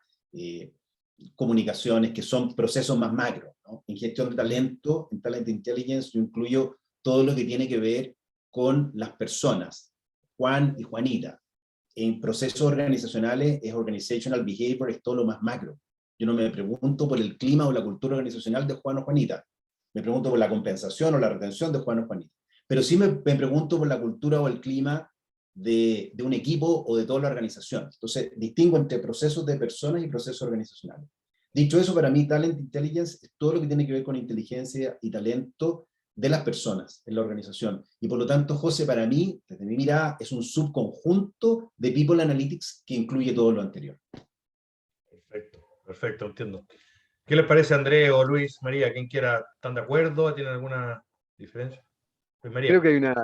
comunicaciones, que son procesos más macro, ¿no? En gestión de talento, en Talent Intelligence, yo incluyo todo lo que tiene que ver con las personas, Juan y Juanita. En procesos organizacionales es organizational behavior, es todo lo más macro. Yo no me pregunto por el clima o la cultura organizacional de Juan o Juanita, me pregunto por la compensación o la retención de Juan o Juanita, pero sí me pregunto por la cultura o el clima de un equipo o de toda la organización. Entonces, distingo entre procesos de personas y procesos organizacionales. Dicho eso, para mí, Talent Intelligence es todo lo que tiene que ver con inteligencia y talento de las personas en la organización. Y por lo tanto, José, para mí, desde mi mirada, es un subconjunto de People Analytics que incluye todo lo anterior. Perfecto, entiendo. ¿Qué les parece, Andrés o Luis, María? ¿Quién quiera? ¿Están de acuerdo? ¿Tienen alguna diferencia? Pues María. Creo que hay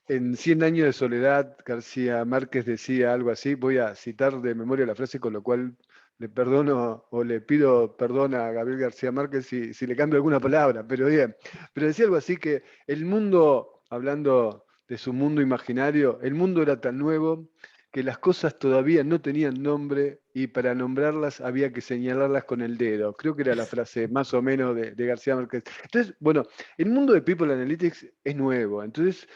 en 100 años de soledad, García Márquez decía algo así, voy a citar de memoria la frase, con lo cual le perdono o le pido perdón a Gabriel García Márquez si le cambio alguna palabra, pero bien. Pero decía algo así que el mundo, hablando de su mundo imaginario, el mundo era tan nuevo que las cosas todavía no tenían nombre y para nombrarlas había que señalarlas con el dedo. Creo que era la frase más o menos de García Márquez. Entonces, bueno, el mundo de People Analytics es nuevo, entonces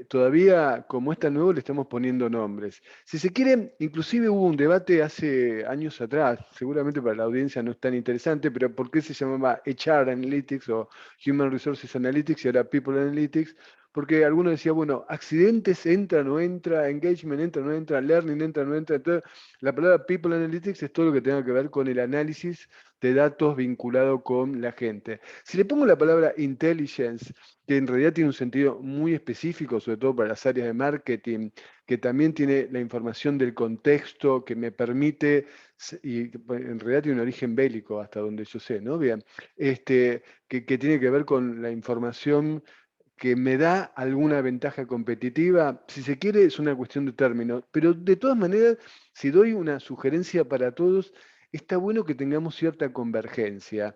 todavía como es tan nuevo le estamos poniendo nombres. Si se quiere, inclusive hubo un debate hace años atrás, seguramente para la audiencia no es tan interesante, pero ¿por qué se llamaba HR Analytics o Human Resources Analytics y ahora People Analytics? Porque algunos decían, bueno, accidentes entra o no entra, engagement entra o no entra, learning entra o no entra. Entonces, la palabra People Analytics es todo lo que tenga que ver con el análisis de datos vinculado con la gente. Si le pongo la palabra intelligence, que en realidad tiene un sentido muy específico, sobre todo para las áreas de marketing, que también tiene la información del contexto, que me permite, y en realidad tiene un origen bélico hasta donde yo sé, ¿no? Bien, que tiene que ver con la información que me da alguna ventaja competitiva, si se quiere es una cuestión de términos, pero de todas maneras, si doy una sugerencia para todos, está bueno que tengamos cierta convergencia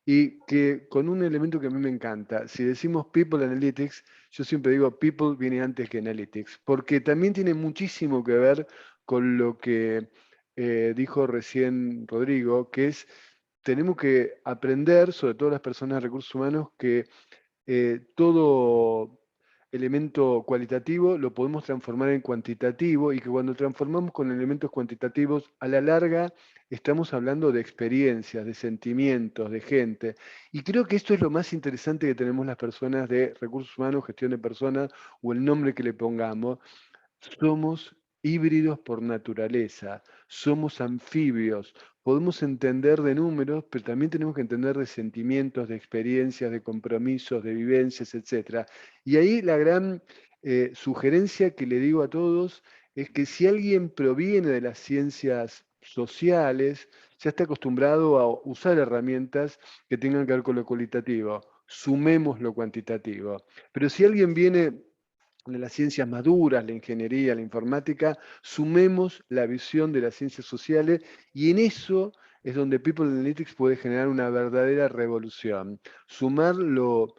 y que con un elemento que a mí me encanta, si decimos People Analytics, yo siempre digo People viene antes que Analytics, porque también tiene muchísimo que ver con lo que dijo recién Rodrigo, que es, tenemos que aprender, sobre todo las personas de recursos humanos, que todo elemento cualitativo lo podemos transformar en cuantitativo y que cuando transformamos con elementos cuantitativos, a la larga estamos hablando de experiencias, de sentimientos, de gente. Y creo que esto es lo más interesante que tenemos las personas de recursos humanos, gestión de personas o el nombre que le pongamos. Somos híbridos por naturaleza, somos anfibios, podemos entender de números, pero también tenemos que entender de sentimientos, de experiencias, de compromisos, de vivencias, etc. Y ahí la gran sugerencia que le digo a todos es que si alguien proviene de las ciencias sociales, ya está acostumbrado a usar herramientas que tengan que ver con lo cualitativo. Sumemos lo cuantitativo. Pero si alguien viene de las ciencias maduras, la ingeniería, la informática, sumemos la visión de las ciencias sociales y en eso es donde People Analytics puede generar una verdadera revolución. Sumarlo,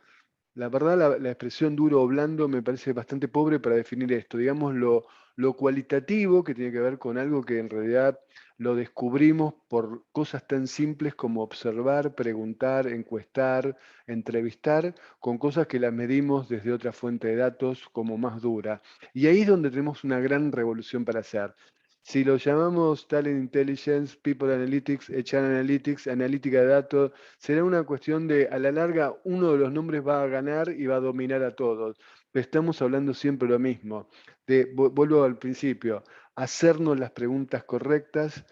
la verdad la expresión duro o blando me parece bastante pobre para definir esto, digamos lo lo cualitativo, que tiene que ver con algo que en realidad lo descubrimos por cosas tan simples como observar, preguntar, encuestar, entrevistar, con cosas que las medimos desde otra fuente de datos como más dura. Y ahí es donde tenemos una gran revolución para hacer. Si lo llamamos Talent Intelligence, People Analytics, HR Analytics, analítica de datos, será una cuestión de, a la larga, uno de los nombres va a ganar y va a dominar a todos. Pero estamos hablando siempre lo mismo. Vuelvo al principio, hacernos las preguntas correctas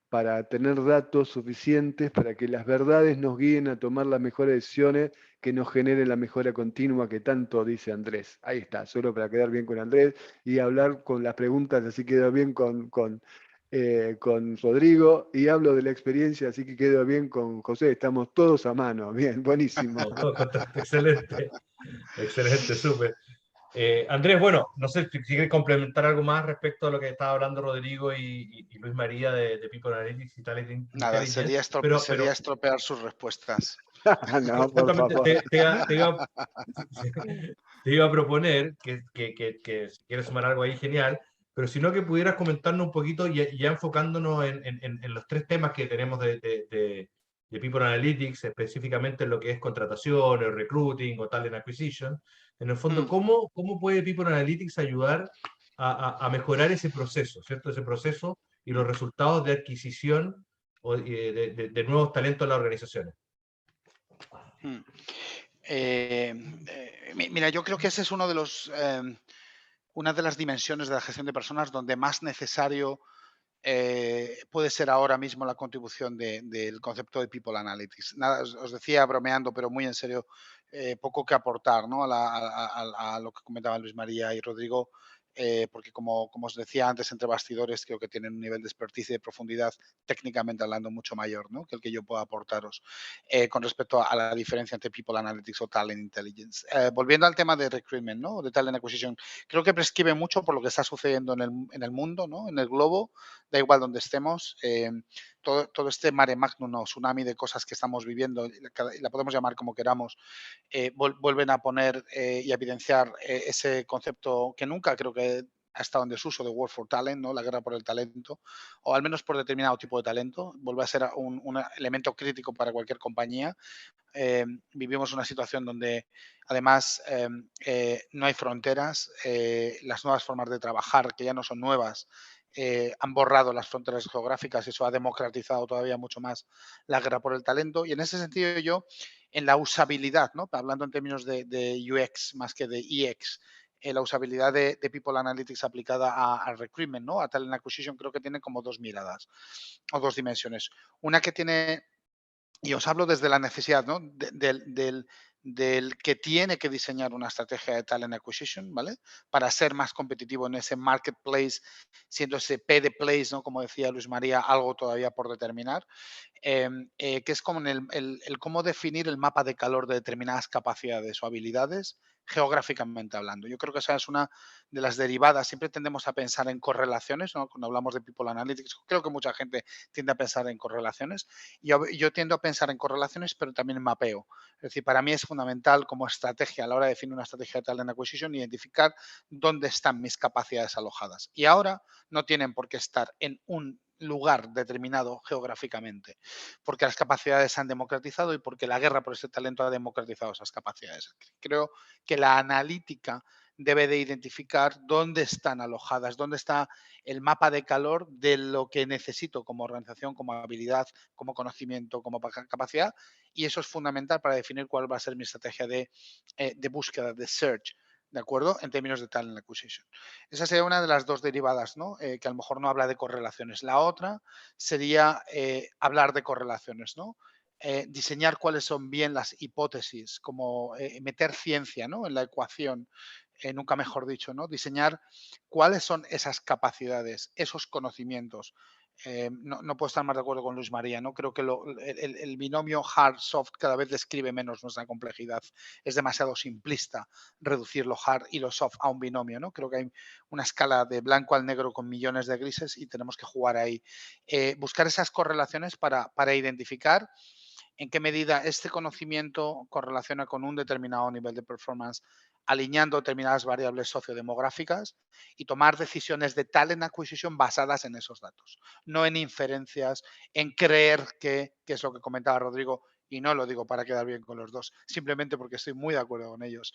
para tener datos suficientes para que las verdades nos guíen a tomar las mejores decisiones que nos generen la mejora continua que tanto dice Andrés. Ahí está, solo para quedar bien con Andrés y hablar con las preguntas, así quedo bien con Rodrigo, y hablo de la experiencia, así que quedo bien con José. Estamos todos a mano. Bien, buenísimo. Excelente, excelente, súper. Andrés, bueno, no sé si quieres complementar algo más respecto a lo que estaba hablando Rodrigo y Luis María de People Analytics y Talent Nada, Intelligence, sería estropear sus respuestas. No, por justamente favor. te iba a proponer que si quieres sumar algo ahí, genial, pero si no que pudieras comentarnos un poquito, ya enfocándonos en los tres temas que tenemos de People Analytics, específicamente en lo que es contratación, el recruiting o talent acquisition. En el fondo, Mm, ¿cómo puede People Analytics ayudar a mejorar ese proceso, ¿cierto? Ese proceso y los resultados de adquisición de nuevos talentos en las organizaciones. mm. Mira, yo creo que ese es una de las dimensiones de la gestión de personas donde más necesario puede ser ahora mismo la contribución del concepto de People Analytics. Nada, os decía bromeando, pero muy en serio, poco que aportar, ¿no? A lo que comentaban Luis María y Rodrigo, porque como os decía antes, entre bastidores, creo que tienen un nivel de expertise y de profundidad, técnicamente hablando, mucho mayor, ¿no? Que el que yo pueda aportaros con respecto a la diferencia entre People Analytics o Talent Intelligence. Volviendo al tema de recruitment, ¿no? De Talent Acquisition, creo que prescribe mucho por lo que está sucediendo en el mundo, ¿no? En el globo, da igual donde estemos, todo este mare magnum o tsunami de cosas que estamos viviendo, la podemos llamar como queramos, vuelven a poner y a evidenciar ese concepto que nunca creo que ha estado en desuso de War for Talent, ¿no? La guerra por el talento, o al menos por determinado tipo de talento, vuelve a ser un elemento crítico para cualquier compañía. Vivimos una situación donde además no hay fronteras, las nuevas formas de trabajar, que ya no son nuevas, han borrado las fronteras geográficas y eso ha democratizado todavía mucho más la guerra por el talento. Y en ese sentido yo, en la usabilidad, ¿no? Hablando en términos de UX más que de EX, la usabilidad de People Analytics aplicada al recruitment, ¿no? A Talent Acquisition, creo que tiene como dos miradas o dos dimensiones. Una que tiene, y os hablo desde la necesidad, ¿no? Del que tiene que diseñar una estrategia de talent acquisition, ¿vale? Para ser más competitivo en ese marketplace, siendo ese P de place, ¿no? Como decía Luis María, algo todavía por determinar, que es como el cómo definir el mapa de calor de determinadas capacidades o habilidades geográficamente hablando. Yo creo que esa es una de las derivadas. Siempre tendemos a pensar en correlaciones, ¿no? Cuando hablamos de People Analytics, creo que mucha gente tiende a pensar en correlaciones. Yo tiendo a pensar en correlaciones, pero también en mapeo. Es decir, para mí es fundamental como estrategia a la hora de definir una estrategia de talent acquisition identificar dónde están mis capacidades alojadas. Y ahora no tienen por qué estar en un lugar determinado geográficamente, porque las capacidades se han democratizado y porque la guerra por ese talento ha democratizado esas capacidades. Creo que la analítica debe de identificar dónde están alojadas, dónde está el mapa de calor de lo que necesito como organización, como habilidad, como conocimiento, como capacidad, y eso es fundamental para definir cuál va a ser mi estrategia de búsqueda, de search, ¿de acuerdo? En términos de talent acquisition. Esa sería una de las dos derivadas, ¿no? Que a lo mejor no habla de correlaciones. La otra sería hablar de correlaciones, ¿no? Diseñar cuáles son bien las hipótesis, como meter ciencia, ¿no? En la ecuación, nunca mejor dicho, ¿no? Diseñar cuáles son esas capacidades, esos conocimientos. No puedo estar más de acuerdo con Luis María, ¿no? Creo que el binomio hard-soft cada vez describe menos nuestra complejidad. Es demasiado simplista reducir lo hard y lo soft a un binomio, ¿no? Creo que hay una escala de blanco al negro con millones de grises y tenemos que jugar ahí. Buscar esas correlaciones para identificar en qué medida este conocimiento correlaciona con un determinado nivel de performance alineando determinadas variables sociodemográficas y tomar decisiones de talent acquisition basadas en esos datos, no en inferencias, en creer que es lo que comentaba Rodrigo, y no lo digo para quedar bien con los dos, simplemente porque estoy muy de acuerdo con ellos.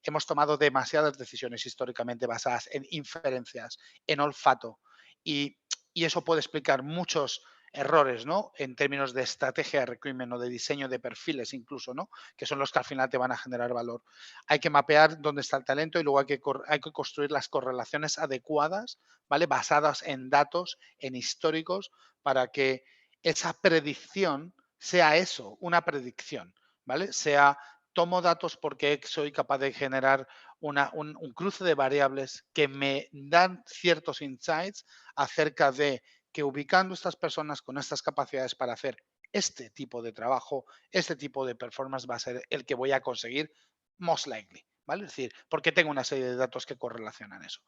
Hemos tomado demasiadas decisiones históricamente basadas en inferencias, en olfato, y eso puede explicar muchos errores, ¿no? En términos de estrategia de recruitment o de diseño de perfiles incluso, ¿no? Que son los que al final te van a generar valor. Hay que mapear dónde está el talento y luego hay que construir las correlaciones adecuadas, ¿vale? Basadas en datos, en históricos, para que esa predicción sea eso, una predicción, ¿vale? Sea, tomo datos porque soy capaz de generar un cruce de variables que me dan ciertos insights acerca de que ubicando estas personas con estas capacidades para hacer este tipo de trabajo, este tipo de performance va a ser el que voy a conseguir most likely, ¿vale? Es decir, porque tengo una serie de datos que correlacionan eso.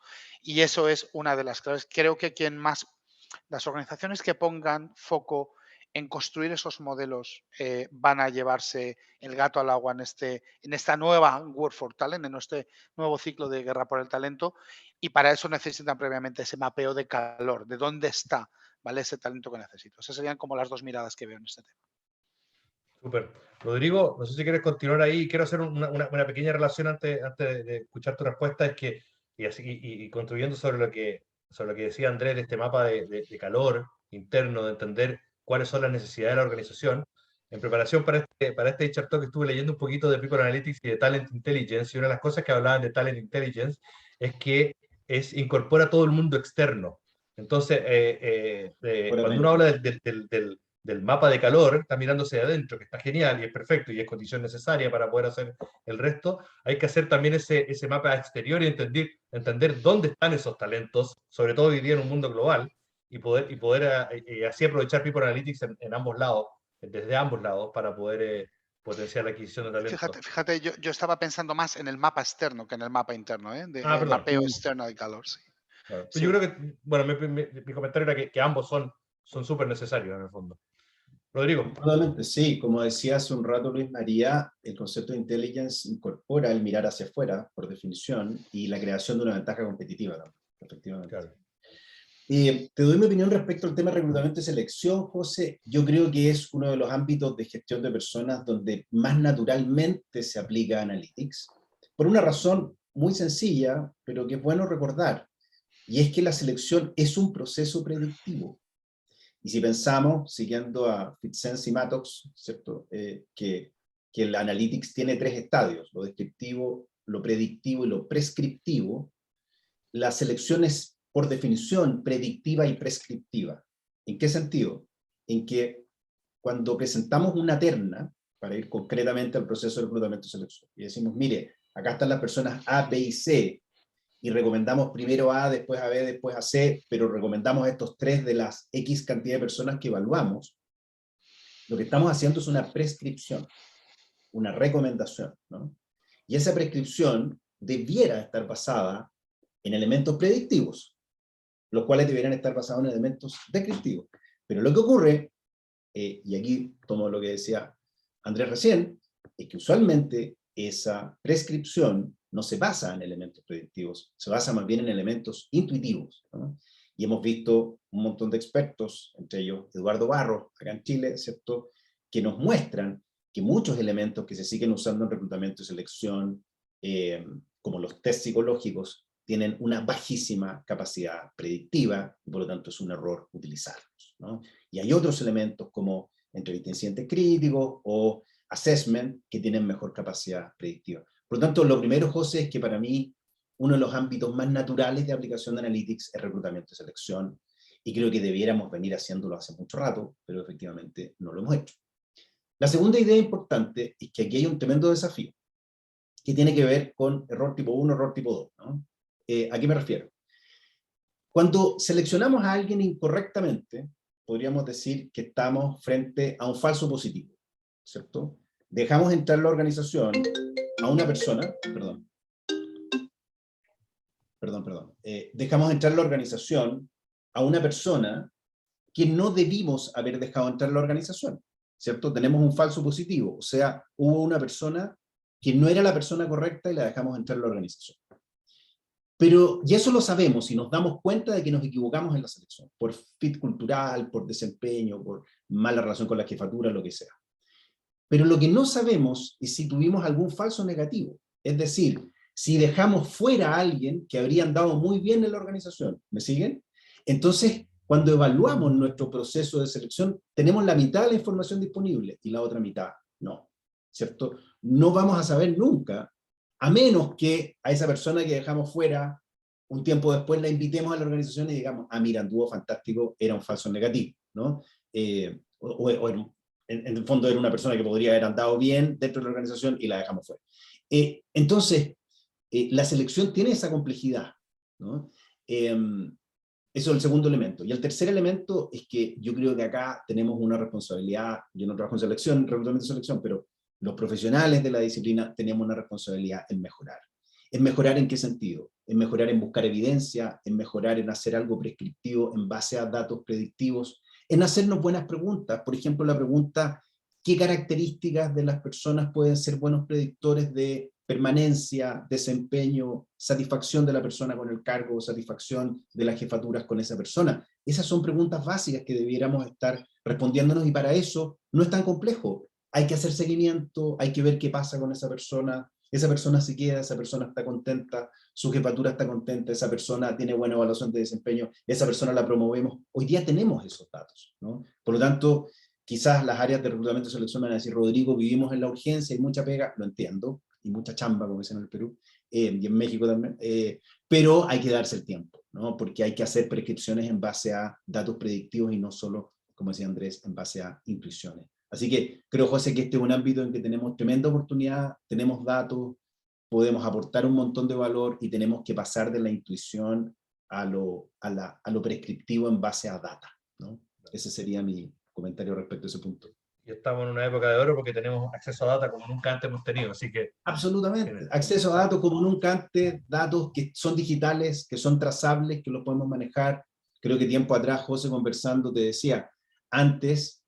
Y eso es una de las claves. Creo que las organizaciones que pongan foco en construir esos modelos van a llevarse el gato al agua en esta nueva War for Talent, en este nuevo ciclo de guerra por el talento, y para eso necesitan previamente ese mapeo de calor, de dónde está, ¿vale? Ese talento que necesito. Esas serían como las dos miradas que veo en este tema. Súper. Rodrigo, no sé si quieres continuar ahí. Quiero hacer una pequeña relación antes de escuchar tu respuesta, es que, y construyendo sobre lo que decía Andrés, de este mapa de calor interno, de entender cuáles son las necesidades de la organización. En preparación para este HR Talk estuve leyendo un poquito de People Analytics y de Talent Intelligence, y una de las cosas que hablaban de Talent Intelligence es que incorpora todo el mundo externo. Entonces, cuando uno habla del mapa de calor, está mirándose de adentro, que está genial y es perfecto y es condición necesaria para poder hacer el resto, hay que hacer también ese mapa exterior y entender dónde están esos talentos, sobre todo hoy día en un mundo global, y poder así aprovechar People Analytics en ambos lados, desde ambos lados, para poder potenciar la adquisición de talento. Fíjate, yo estaba pensando más en el mapa externo que en el mapa interno, ¿eh? Perdón. Mapeo externo de calor, sí. Claro. Sí. Yo creo que, bueno, mi comentario era que ambos son súper necesarios en el fondo. Rodrigo. Totalmente, sí. Como decía hace un rato Luis María, el concepto de intelligence incorpora el mirar hacia afuera, por definición, y la creación de una ventaja competitiva también, efectivamente. Claro. Te doy mi opinión respecto al tema de reclutamiento y selección, José. Yo creo que es uno de los ámbitos de gestión de personas donde más naturalmente se aplica Analytics, por una razón muy sencilla, pero que es bueno recordar, y es que la selección es un proceso predictivo. Y si pensamos, siguiendo a Fitzenz y Mattox, ¿cierto? Que el Analytics tiene tres estadios, lo descriptivo, lo predictivo y lo prescriptivo, la selección es, por definición, predictiva y prescriptiva. ¿En qué sentido? En que cuando presentamos una terna, para ir concretamente al proceso de reclutamiento y selección, y decimos, mire, acá están las personas A, B y C, y recomendamos primero A, después a B, después a C, pero recomendamos estos tres de las X cantidad de personas que evaluamos, lo que estamos haciendo es una prescripción, una recomendación, ¿no? Y esa prescripción debiera estar basada en elementos predictivos, los cuales deberían estar basados en elementos descriptivos. Pero lo que ocurre, y aquí tomo lo que decía Andrés recién, es que usualmente esa prescripción no se basa en elementos predictivos, se basa más bien en elementos intuitivos, ¿no? Y hemos visto un montón de expertos, entre ellos Eduardo Barros, acá en Chile, ¿cierto?, que nos muestran que muchos elementos que se siguen usando en reclutamiento y selección, como los test psicológicos, tienen una bajísima capacidad predictiva y por lo tanto es un error utilizarlos, ¿no? Y hay otros elementos como entrevista de incidentes críticos o assessment que tienen mejor capacidad predictiva. Por lo tanto, lo primero, José, es que para mí uno de los ámbitos más naturales de aplicación de Analytics es reclutamiento y selección, y creo que debiéramos venir haciéndolo hace mucho rato, pero efectivamente no lo hemos hecho. La segunda idea importante es que aquí hay un tremendo desafío que tiene que ver con error tipo 1, error tipo 2, ¿no? ¿A qué me refiero? Cuando seleccionamos a alguien incorrectamente, podríamos decir que estamos frente a un falso positivo, ¿cierto? Dejamos entrar a la organización a una persona, dejamos entrar a la organización a una persona que no debimos haber dejado entrar a la organización, ¿cierto? Tenemos un falso positivo, o sea, hubo una persona que no era la persona correcta y la dejamos entrar a la organización. Pero ya eso lo sabemos y nos damos cuenta de que nos equivocamos en la selección, por fit cultural, por desempeño, por mala relación con la jefatura, lo que sea. Pero lo que no sabemos es si tuvimos algún falso negativo. Es decir, si dejamos fuera a alguien que habría andado muy bien en la organización. ¿Me siguen? Entonces, cuando evaluamos nuestro proceso de selección, tenemos la mitad de la información disponible y la otra mitad no. ¿Cierto? No vamos a saber nunca, a menos que a esa persona que dejamos fuera, un tiempo después la invitemos a la organización y digamos, ah, mira, anduvo fantástico, era un falso negativo, ¿no? En el fondo era una persona que podría haber andado bien dentro de la organización y la dejamos fuera. Entonces, la selección tiene esa complejidad, ¿no? Eso es el segundo elemento. Y el tercer elemento es que yo creo que acá tenemos una responsabilidad, yo no trabajo en selección, reclutamiento de selección, pero los profesionales de la disciplina tenemos una responsabilidad en mejorar. ¿En mejorar en qué sentido? En mejorar en buscar evidencia, en mejorar en hacer algo prescriptivo en base a datos predictivos, en hacernos buenas preguntas. Por ejemplo, la pregunta, ¿qué características de las personas pueden ser buenos predictores de permanencia, desempeño, satisfacción de la persona con el cargo, satisfacción de las jefaturas con esa persona? Esas son preguntas básicas que debiéramos estar respondiéndonos y para eso no es tan complejo. Hay que hacer seguimiento, hay que ver qué pasa con esa persona se queda, esa persona está contenta, su jefatura está contenta, esa persona tiene buena evaluación de desempeño, esa persona la promovemos. Hoy día tenemos esos datos, ¿no? Por lo tanto, quizás las áreas de reclutamiento y selección van a decir, Rodrigo, vivimos en la urgencia y mucha pega, lo entiendo, y mucha chamba, como dicen en el Perú, y en México también, pero hay que darse el tiempo, ¿no? Porque hay que hacer prescripciones en base a datos predictivos y no solo, como decía Andrés, en base a intuiciones. Así que creo, José, que este es un ámbito en que tenemos tremenda oportunidad, tenemos datos, podemos aportar un montón de valor y tenemos que pasar de la intuición a lo prescriptivo en base a data, ¿no? Ese sería mi comentario respecto a ese punto. Y estamos en una época de oro porque tenemos acceso a data como nunca antes hemos tenido, así que... Absolutamente, acceso a datos como nunca antes, datos que son digitales, que son trazables, que los podemos manejar. Creo que tiempo atrás, José, conversando, te decía, antes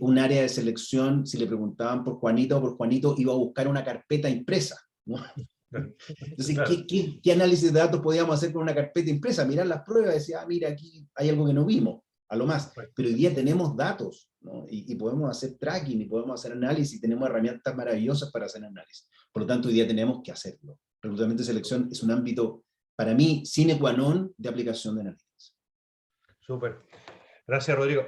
un área de selección, si le preguntaban por Juanita o por Juanito, iba a buscar una carpeta impresa, ¿no? Entonces, claro. ¿qué análisis de datos podíamos hacer con una carpeta impresa? Mirar las pruebas y decir, ah, mira, aquí hay algo que no vimos, a lo más. Pero hoy día tenemos datos, ¿no? Y podemos hacer tracking, y podemos hacer análisis, tenemos herramientas maravillosas para hacer análisis. Por lo tanto, hoy día tenemos que hacerlo. Reclutamiento y selección es un ámbito, para mí, sine qua non de aplicación de análisis. Súper. Gracias, Rodrigo.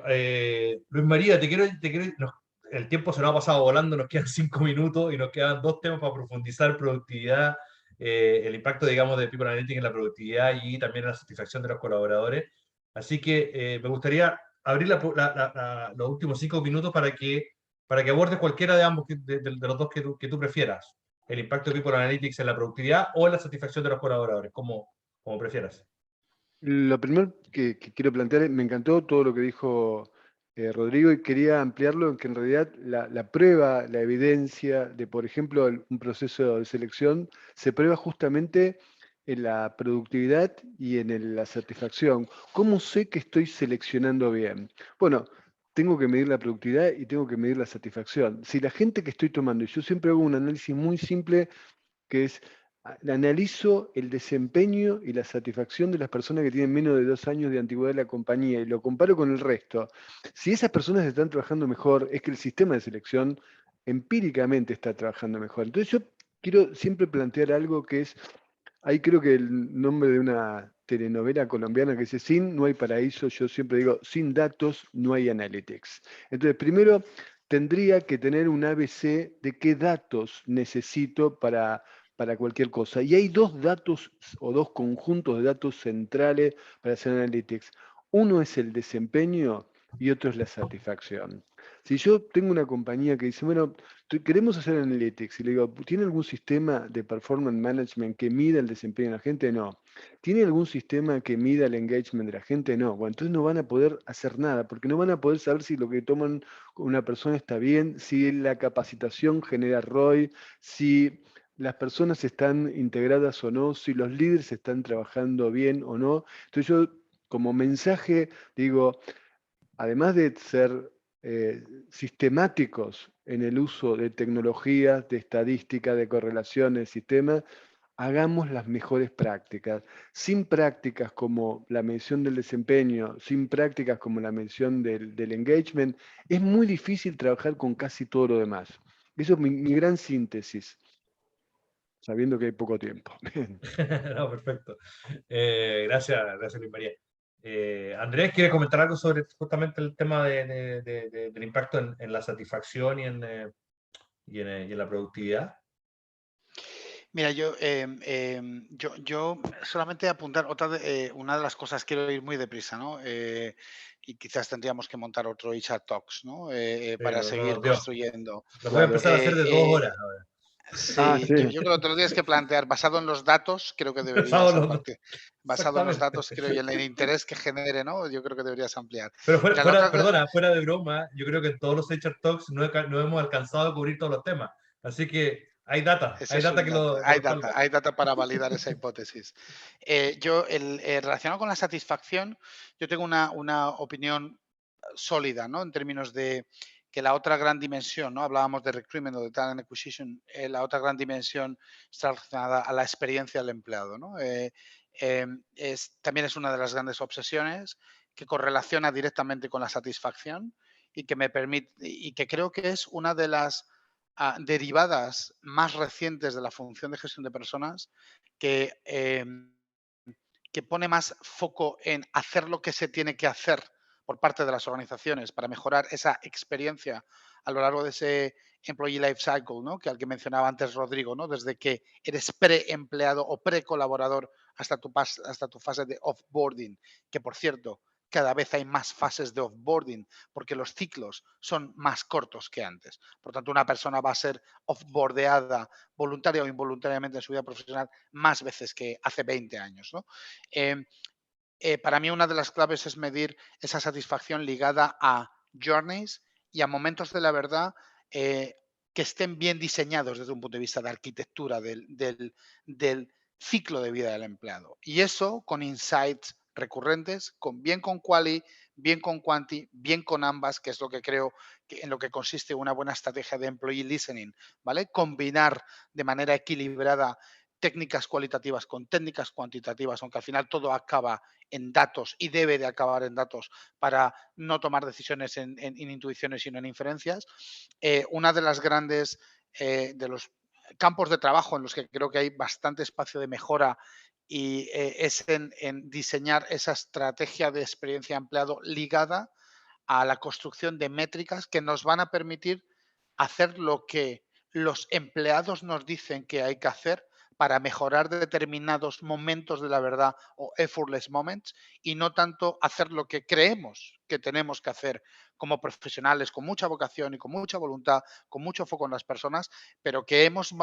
Luis María, el tiempo se nos ha pasado volando, nos quedan 5 minutos y nos quedan 2 temas para profundizar: productividad, el impacto, digamos, de People Analytics en la productividad y también en la satisfacción de los colaboradores. Así que me gustaría abrir los últimos 5 minutos para que abordes cualquiera de ambos, de los dos que tú prefieras. El impacto de People Analytics en la productividad o en la satisfacción de los colaboradores, como prefieras. Lo primero que quiero plantear, me encantó todo lo que dijo Rodrigo y quería ampliarlo en que en realidad la prueba, la evidencia de, por ejemplo, un proceso de selección se prueba justamente en la productividad y en la satisfacción. ¿Cómo sé que estoy seleccionando bien? Bueno, tengo que medir la productividad y tengo que medir la satisfacción. Si la gente que estoy tomando, y yo siempre hago un análisis muy simple, que es, analizo el desempeño y la satisfacción de las personas que tienen menos de 2 años de antigüedad de la compañía y lo comparo con el resto. Si esas personas están trabajando mejor, es que el sistema de selección empíricamente está trabajando mejor. Entonces yo quiero siempre plantear algo que es, ahí creo que el nombre de una telenovela colombiana que dice, sin no hay paraíso, yo siempre digo, sin datos no hay analytics. Entonces primero tendría que tener un ABC de qué datos necesito para cualquier cosa. Y hay 2 datos o 2 conjuntos de datos centrales para hacer analytics. Uno es el desempeño y otro es la satisfacción. Si yo tengo una compañía que dice, bueno, queremos hacer analytics, y le digo, ¿tiene algún sistema de performance management que mida el desempeño de la gente? No. ¿Tiene algún sistema que mida el engagement de la gente? No. Bueno, entonces no van a poder hacer nada, porque no van a poder saber si lo que toman una persona está bien, si la capacitación genera ROI, si las personas están integradas o no, si los líderes están trabajando bien o no. Entonces yo como mensaje digo, además de ser sistemáticos en el uso de tecnologías, de estadística, de correlaciones, de sistemas, hagamos las mejores prácticas. Sin prácticas como la mención del desempeño, sin prácticas como la mención del engagement, es muy difícil trabajar con casi todo lo demás. Eso es mi gran síntesis, sabiendo que hay poco tiempo. No, perfecto. Gracias, Luis María. Andrés, ¿quiere comentar algo sobre justamente el tema del impacto en la satisfacción y en la productividad? Mira, yo solamente apuntar una de las cosas, quiero ir muy deprisa, ¿no? Y quizás tendríamos que montar otro HR Talks, ¿no? Sí, Para no seguir nos dio. construyendo. Lo voy a Claro. empezar a hacer de 2 horas ahora. Sí, Sí. yo creo que te lo tienes que plantear basado en los datos, creo que deberías, Basado en basado en los Exactamente. datos, creo, y en el interés que genere, ¿no? Yo creo que deberías ampliar. Pero Mira, la otra, perdona, fuera de broma, yo creo que en todos los HR Talks no hemos alcanzado a cubrir todos los temas. Así que ese hay es data un que dato, lo respalda. hay data para validar esa hipótesis. Relacionado con la satisfacción, yo tengo una opinión sólida, ¿no? En términos de que la otra gran dimensión, ¿no? Hablábamos de recruitment o de talent acquisition, la otra gran dimensión está relacionada a la experiencia del empleado, ¿no? También es una de las grandes obsesiones que correlaciona directamente con la satisfacción y que me permite, y que creo que es una de las derivadas más recientes de la función de gestión de personas que pone más foco en hacer lo que se tiene que hacer por parte de las organizaciones para mejorar esa experiencia a lo largo de ese employee life cycle, ¿no? Que al que mencionaba antes Rodrigo, ¿no? Desde que eres pre-empleado o pre-colaborador hasta tu fase de offboarding, que por cierto, cada vez hay más fases de offboarding porque los ciclos son más cortos que antes. Por tanto, una persona va a ser offboardeada voluntaria o involuntariamente en su vida profesional más veces que hace 20 años, ¿no? Para mí una de las claves es medir esa satisfacción ligada a journeys y a momentos de la verdad que estén bien diseñados desde un punto de vista de arquitectura del ciclo de vida del empleado. Y eso con insights recurrentes, bien con quali, bien con quanti, bien con ambas, que es lo que creo que en lo que consiste una buena estrategia de employee listening, ¿vale? Combinar de manera equilibrada técnicas cualitativas con técnicas cuantitativas, aunque al final todo acaba en datos y debe de acabar en datos para no tomar decisiones en intuiciones, sino en inferencias. Una de las grandes, de los campos de trabajo en los que creo que hay bastante espacio de mejora y es en diseñar esa estrategia de experiencia de empleado ligada a la construcción de métricas que nos van a permitir hacer lo que los empleados nos dicen que hay que hacer para mejorar determinados momentos de la verdad o effortless moments y no tanto hacer lo que creemos que tenemos que hacer como profesionales con mucha vocación y con mucha voluntad, con mucho foco en las personas, pero que hemos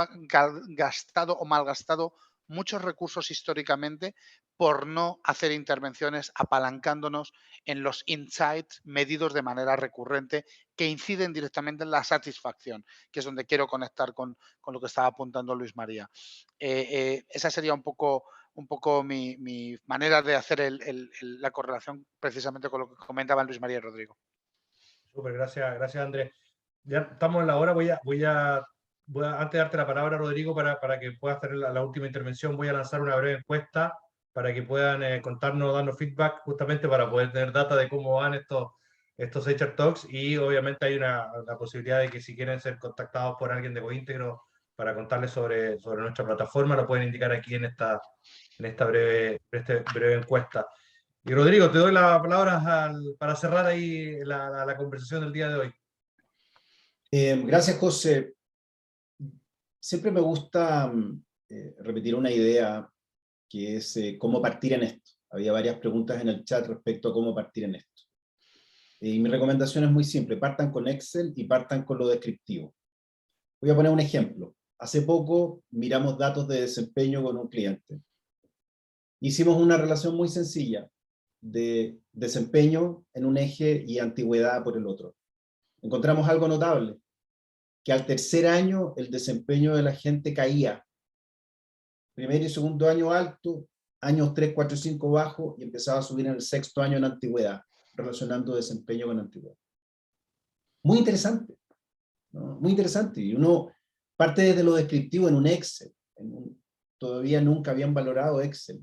gastado o malgastado muchos recursos históricamente por no hacer intervenciones apalancándonos en los insights medidos de manera recurrente que inciden directamente en la satisfacción, que es donde quiero conectar con lo que estaba apuntando Luis María. Esa sería un poco mi manera de hacer la correlación precisamente con lo que comentaban Luis María y Rodrigo. Súper, gracias Andrés. Ya estamos en la hora, antes de darte la palabra, Rodrigo, para que puedas hacer la última intervención, voy a lanzar una breve encuesta para que puedan darnos feedback justamente para poder tener data de cómo van estos HR Talks y obviamente hay una posibilidad de que si quieren ser contactados por alguien de Coíntegro para contarles sobre nuestra plataforma, lo pueden indicar aquí en esta breve encuesta. Y Rodrigo, te doy la palabra para cerrar ahí la conversación del día de hoy. Gracias, José. Siempre me gusta repetir una idea que es cómo partir en esto. Había varias preguntas en el chat respecto a cómo partir en esto. Y mi recomendación es muy simple, partan con Excel y partan con lo descriptivo. Voy a poner un ejemplo. Hace poco miramos datos de desempeño con un cliente. Hicimos una relación muy sencilla de desempeño en un eje y antigüedad por el otro. Encontramos algo notable, que al tercer año el desempeño de la gente caía. Primer y segundo año alto, años 3, 4 y 5 bajo, y empezaba a subir en el sexto año en antigüedad, relacionando desempeño con antigüedad. Muy interesante, ¿no? Muy interesante. Y uno parte desde lo descriptivo en un Excel. Todavía nunca habían valorado Excel,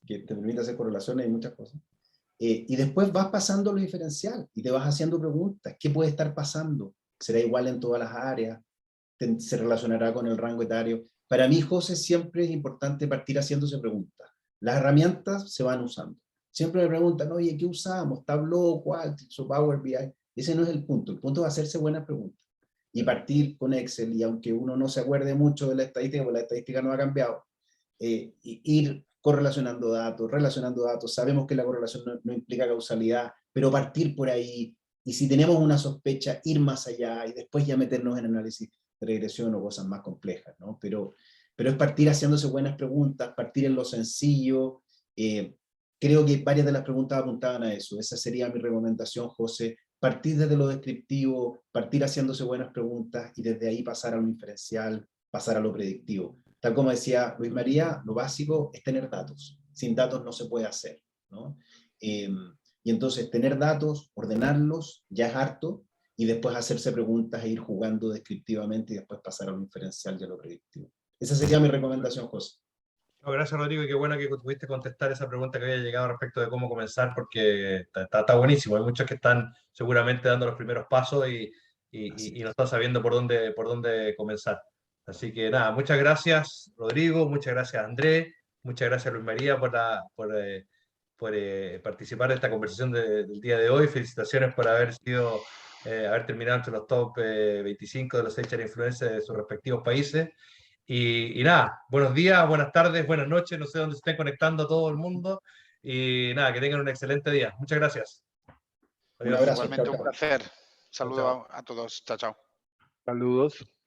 que te permite hacer correlaciones y muchas cosas. Y después vas pasando lo diferencial y te vas haciendo preguntas. ¿Qué puede estar pasando? ¿Será igual en todas las áreas? ¿Se relacionará con el rango etario? Para mí, José, siempre es importante partir haciéndose preguntas. Las herramientas se van usando. Siempre me preguntan, oye, ¿qué usamos? ¿Tableau, Qualtrics o Power BI? Ese no es el punto. El punto es hacerse buenas preguntas. Y partir con Excel, y aunque uno no se acuerde mucho de la estadística, porque la estadística no ha cambiado, ir correlacionando datos, relacionando datos. Sabemos que la correlación no implica causalidad, pero partir por ahí, y si tenemos una sospecha, ir más allá, y después ya meternos en análisis de regresión o cosas más complejas, ¿no? Pero es partir haciéndose buenas preguntas, partir en lo sencillo. Creo que varias de las preguntas apuntaban a eso. Esa sería mi recomendación, José. Partir desde lo descriptivo, partir haciéndose buenas preguntas, y desde ahí pasar a lo inferencial, pasar a lo predictivo. Tal como decía Luis María, lo básico es tener datos. Sin datos no se puede hacer, ¿no? Y entonces tener datos, ordenarlos, ya es harto, y después hacerse preguntas e ir jugando descriptivamente y después pasar a lo inferencial y a lo predictivo. Esa sería mi recomendación, José. No, gracias, Rodrigo, y qué bueno que pudiste contestar esa pregunta que había llegado respecto de cómo comenzar, porque está buenísimo. Hay muchos que están seguramente dando los primeros pasos y no están sabiendo por dónde comenzar. Así que nada, muchas gracias, Rodrigo, muchas gracias, Andrés, muchas gracias, Luis María, por participar en esta conversación del día de hoy. Felicitaciones por haber terminado entre los top 25 de los HR Influencers de sus respectivos países. Y nada, buenos días, buenas tardes, buenas noches, no sé dónde se estén conectando todo el mundo. Y nada, que tengan un excelente día. Muchas gracias. Un abrazo. Igualmente Chao, un chao. placer. Chao, Saludo chao. a todos. Chao, chao. Saludos.